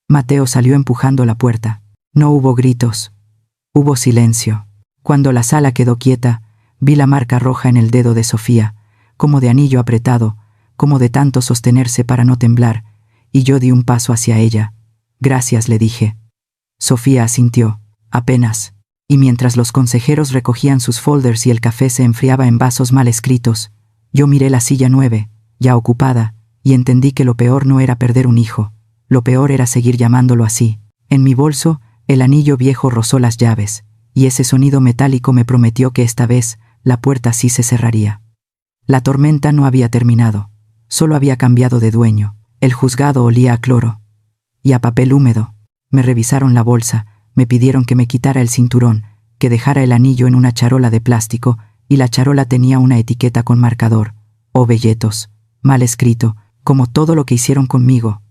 Mateo salió empujando la puerta. No hubo gritos. Hubo silencio. Cuando la sala quedó quieta, vi la marca roja en el dedo de Sofía, como de anillo apretado, como de tanto sostenerse para no temblar, y yo di un paso hacia ella. Gracias, le dije. Sofía asintió, apenas, y mientras los consejeros recogían sus folders y el café se enfriaba en vasos mal escritos, yo miré la silla 9, ya ocupada, y entendí que lo peor no era perder un hijo, lo peor era seguir llamándolo así. En mi bolso, el anillo viejo rozó las llaves, y ese sonido metálico me prometió que esta vez la puerta sí se cerraría. La tormenta no había terminado, solo había cambiado de dueño. El juzgado olía a cloro y a papel húmedo. Me revisaron la bolsa, me pidieron que me quitara el cinturón, que dejara el anillo en una charola de plástico, y la charola tenía una etiqueta con marcador. Oh, belletos, mal escrito, como todo lo que hicieron conmigo.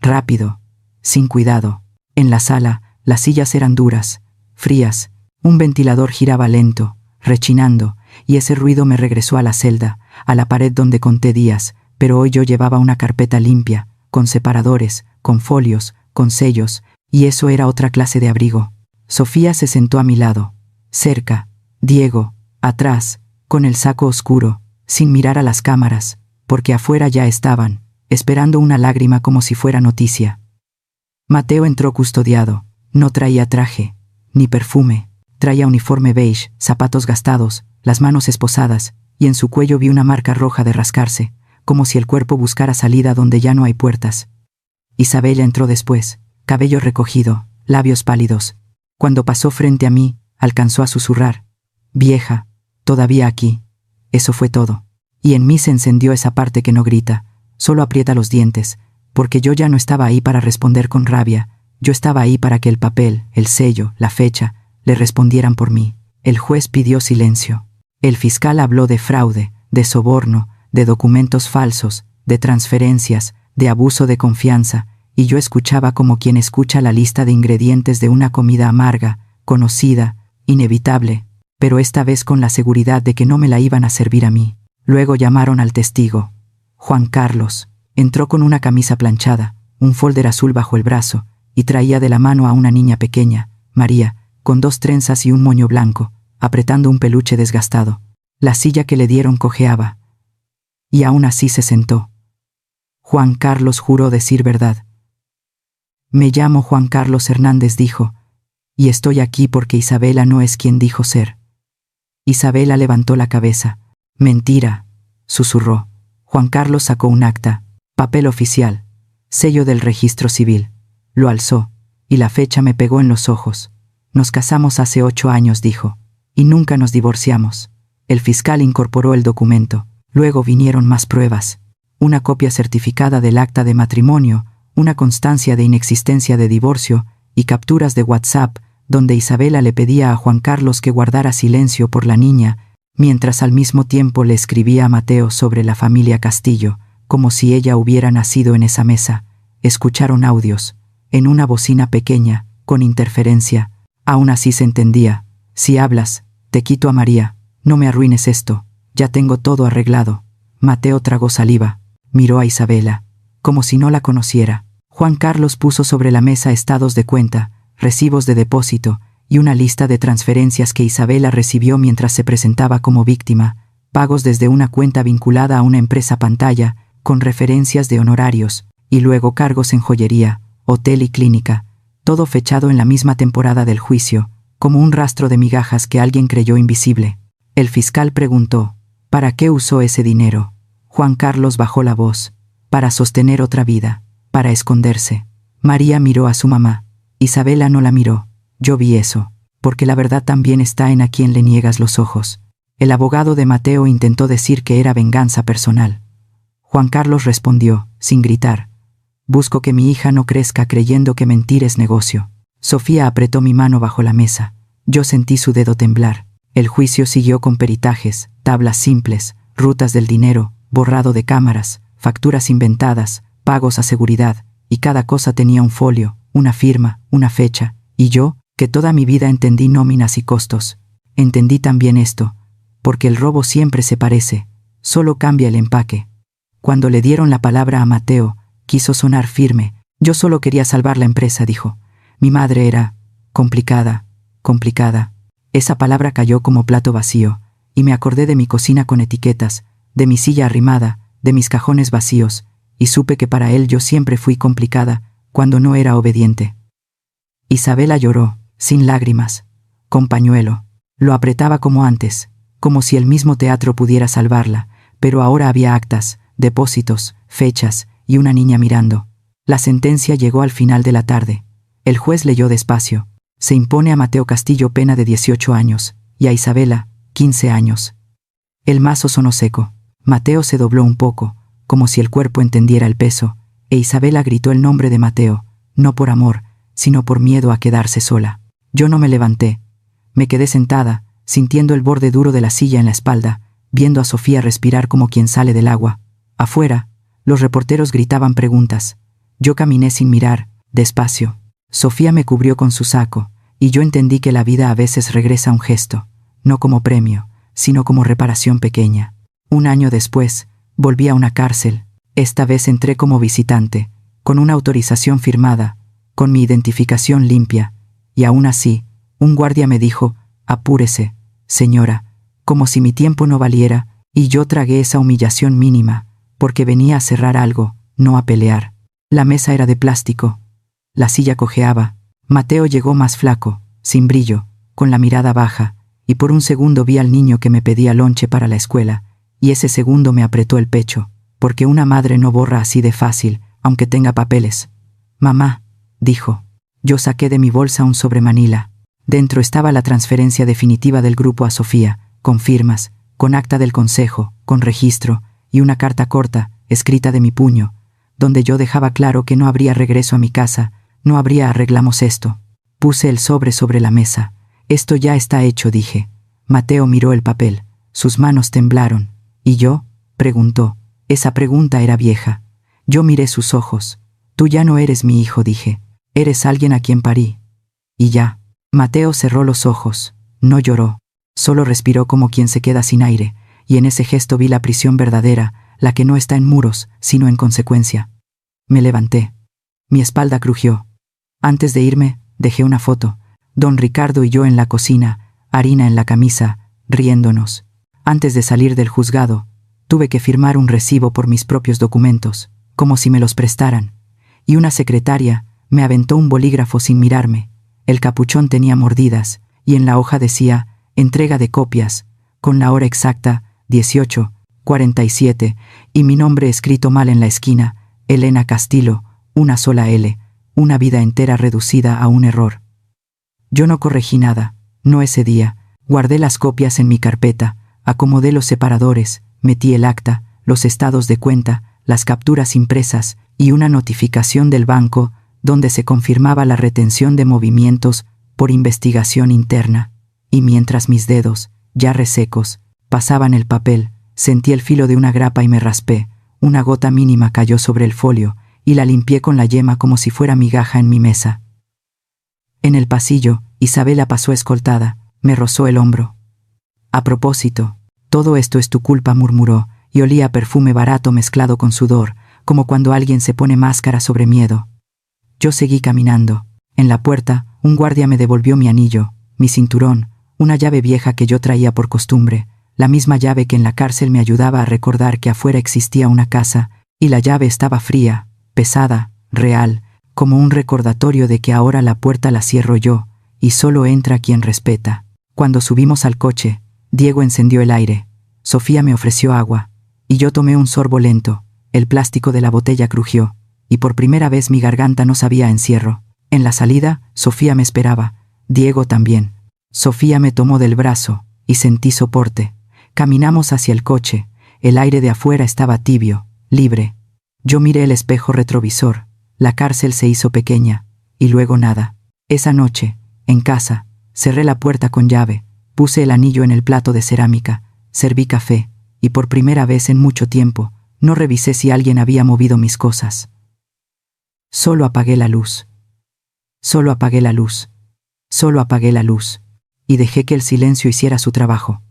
Rápido, sin cuidado. En la sala, las sillas eran duras, frías, un ventilador giraba lento, rechinando, y ese ruido me regresó a la celda, a la pared donde conté días, pero hoy yo llevaba una carpeta limpia, con separadores, con folios, con sellos, y eso era otra clase de abrigo. Sofía se sentó a mi lado, cerca, Diego, atrás, con el saco oscuro, sin mirar a las cámaras, porque afuera ya estaban, esperando una lágrima como si fuera noticia. Mateo entró custodiado, no traía traje, ni perfume, traía uniforme beige, zapatos gastados, las manos esposadas, y en su cuello vi una marca roja de rascarse, como si el cuerpo buscara salida donde ya no hay puertas. Isabela entró después, cabello recogido, labios pálidos. Cuando pasó frente a mí, alcanzó a susurrar: «Vieja, todavía aquí». Eso fue todo. Y en mí se encendió esa parte que no grita, solo aprieta los dientes, porque yo ya no estaba ahí para responder con rabia, yo estaba ahí para que el papel, el sello, la fecha, le respondieran por mí. El juez pidió silencio. El fiscal habló de fraude, de soborno, de documentos falsos, de transferencias, de abuso de confianza, y yo escuchaba como quien escucha la lista de ingredientes de una comida amarga, conocida, inevitable, pero esta vez con la seguridad de que no me la iban a servir a mí. Luego llamaron al testigo. Juan Carlos. Entró con una camisa planchada, un folder azul bajo el brazo, y traía de la mano a una niña pequeña, María, con 2 trenzas y un moño blanco, apretando un peluche desgastado. La silla que le dieron cojeaba. Y aún así se sentó. Juan Carlos juró decir verdad. «Me llamo Juan Carlos Hernández», dijo, «y estoy aquí porque Isabela no es quien dijo ser». Isabela levantó la cabeza. «Mentira», susurró. Juan Carlos sacó un acta, papel oficial, sello del registro civil. Lo alzó, y la fecha me pegó en los ojos. «Nos casamos hace 8 años», dijo, «y nunca nos divorciamos». El fiscal incorporó el documento. Luego vinieron más pruebas. Una copia certificada del acta de matrimonio, una constancia de inexistencia de divorcio y capturas de WhatsApp donde Isabela le pedía a Juan Carlos que guardara silencio por la niña, mientras al mismo tiempo le escribía a Mateo sobre la familia Castillo, como si ella hubiera nacido en esa mesa. Escucharon audios, en una bocina pequeña, con interferencia. Aún así se entendía. «Si hablas, te quito a María. No me arruines esto. Ya tengo todo arreglado». Mateo tragó saliva. Miró a Isabela, como si no la conociera. Juan Carlos puso sobre la mesa estados de cuenta, recibos de depósito y una lista de transferencias que Isabela recibió mientras se presentaba como víctima, pagos desde una cuenta vinculada a una empresa pantalla, con referencias de honorarios, y luego cargos en joyería, hotel y clínica, todo fechado en la misma temporada del juicio, como un rastro de migajas que alguien creyó invisible. El fiscal preguntó: ¿Para qué usó ese dinero? Juan Carlos bajó la voz. Para sostener otra vida, para esconderse. María miró a su mamá. Isabela no la miró. Yo vi eso, porque la verdad también está en a quien le niegas los ojos. El abogado de Mateo intentó decir que era venganza personal. Juan Carlos respondió, sin gritar: busco que mi hija no crezca creyendo que mentir es negocio. Sofía apretó mi mano bajo la mesa. Yo sentí su dedo temblar. El juicio siguió con peritajes, tablas simples, rutas del dinero, borrado de cámaras, facturas inventadas, pagos a seguridad, y cada cosa tenía un folio, una firma, una fecha, y yo, que toda mi vida entendí nóminas y costos, entendí también esto, porque el robo siempre se parece, solo cambia el empaque. Cuando le dieron la palabra a Mateo, quiso sonar firme. Yo solo quería salvar la empresa, dijo. Mi madre era complicada. Esa palabra cayó como plato vacío, y me acordé de mi cocina con etiquetas, de mi silla arrimada, de mis cajones vacíos, y supe que para él yo siempre fui complicada, cuando no era obediente. Isabela lloró, sin lágrimas, con pañuelo. Lo apretaba como antes, como si el mismo teatro pudiera salvarla, pero ahora había actas, depósitos, fechas, y una niña mirando. La sentencia llegó al final de la tarde. El juez leyó despacio. Se impone a Mateo Castillo pena de 18 años, y a Isabela, 15 años. El mazo sonó seco. Mateo se dobló un poco, como si el cuerpo entendiera el peso, e Isabela gritó el nombre de Mateo, no por amor, sino por miedo a quedarse sola. Yo no me levanté. Me quedé sentada, sintiendo el borde duro de la silla en la espalda, viendo a Sofía respirar como quien sale del agua. Afuera, los reporteros gritaban preguntas. Yo caminé sin mirar, despacio. Sofía me cubrió con su saco, y yo entendí que la vida a veces regresa a un gesto, no como premio, sino como reparación pequeña. Un año después, volví a una cárcel. Esta vez entré como visitante, con una autorización firmada, con mi identificación limpia, y aún así, un guardia me dijo: apúrese, señora, como si mi tiempo no valiera, y yo tragué esa humillación mínima, porque venía a cerrar algo, no a pelear. La mesa era de plástico. La silla cojeaba. Mateo llegó más flaco, sin brillo, con la mirada baja, y por un segundo vi al niño que me pedía lonche para la escuela, y ese segundo me apretó el pecho, porque una madre no borra así de fácil, aunque tenga papeles. Mamá, dijo. Yo saqué de mi bolsa un sobremanila. Dentro estaba la transferencia definitiva del grupo a Sofía, con firmas, con acta del consejo, con registro, y una carta corta, escrita de mi puño, donde yo dejaba claro que no habría regreso a mi casa, no habría arreglamos esto. Puse el sobre la mesa. Esto ya está hecho, dije. Mateo miró el papel. Sus manos temblaron. ¿Y yo? Preguntó. Esa pregunta era vieja. Yo miré sus ojos. Tú ya no eres mi hijo, dije. Eres alguien a quien parí. Y ya. Mateo cerró los ojos. No lloró. Solo respiró como quien se queda sin aire, y en ese gesto vi la prisión verdadera, la que no está en muros, sino en consecuencia. Me levanté. Mi espalda crujió. Antes de irme, dejé una foto. Don Ricardo y yo en la cocina, harina en la camisa, riéndonos. Antes de salir del juzgado, tuve que firmar un recibo por mis propios documentos, como si me los prestaran. Y una secretaria me aventó un bolígrafo sin mirarme. El capuchón tenía mordidas, y en la hoja decía: entrega de copias, con la hora exacta, 18:47, y mi nombre escrito mal en la esquina: Elena Castillo, una sola L, una vida entera reducida a un error. Yo no corregí nada, no ese día. Guardé las copias en mi carpeta, acomodé los separadores, metí el acta, los estados de cuenta, las capturas impresas y una notificación del banco donde se confirmaba la retención de movimientos por investigación interna. Y mientras mis dedos, ya resecos, pasaban el papel, sentí el filo de una grapa y me raspé. Una gota mínima cayó sobre el folio, y la limpié con la yema como si fuera migaja en mi mesa. En el pasillo, Isabela pasó escoltada, me rozó el hombro. A propósito, todo esto es tu culpa, murmuró, y olía a perfume barato mezclado con sudor, como cuando alguien se pone máscara sobre miedo. Yo seguí caminando. En la puerta, un guardia me devolvió mi anillo, mi cinturón, una llave vieja que yo traía por costumbre, la misma llave que en la cárcel me ayudaba a recordar que afuera existía una casa, y la llave estaba fría, pesada, real, como un recordatorio de que ahora la puerta la cierro yo, y solo entra quien respeta. Cuando subimos al coche, Diego encendió el aire. Sofía me ofreció agua, y yo tomé un sorbo lento. El plástico de la botella crujió, y por primera vez mi garganta no sabía a encierro. En la salida, Sofía me esperaba, Diego también. Sofía me tomó del brazo, y sentí soporte. Caminamos hacia el coche. El aire de afuera estaba tibio, libre. Yo miré el espejo retrovisor. La cárcel se hizo pequeña, y luego nada. Esa noche, en casa, cerré la puerta con llave, puse el anillo en el plato de cerámica, serví café, y por primera vez en mucho tiempo, no revisé si alguien había movido mis cosas. Solo apagué la luz. Solo apagué la luz. Solo apagué la luz. Y dejé que el silencio hiciera su trabajo.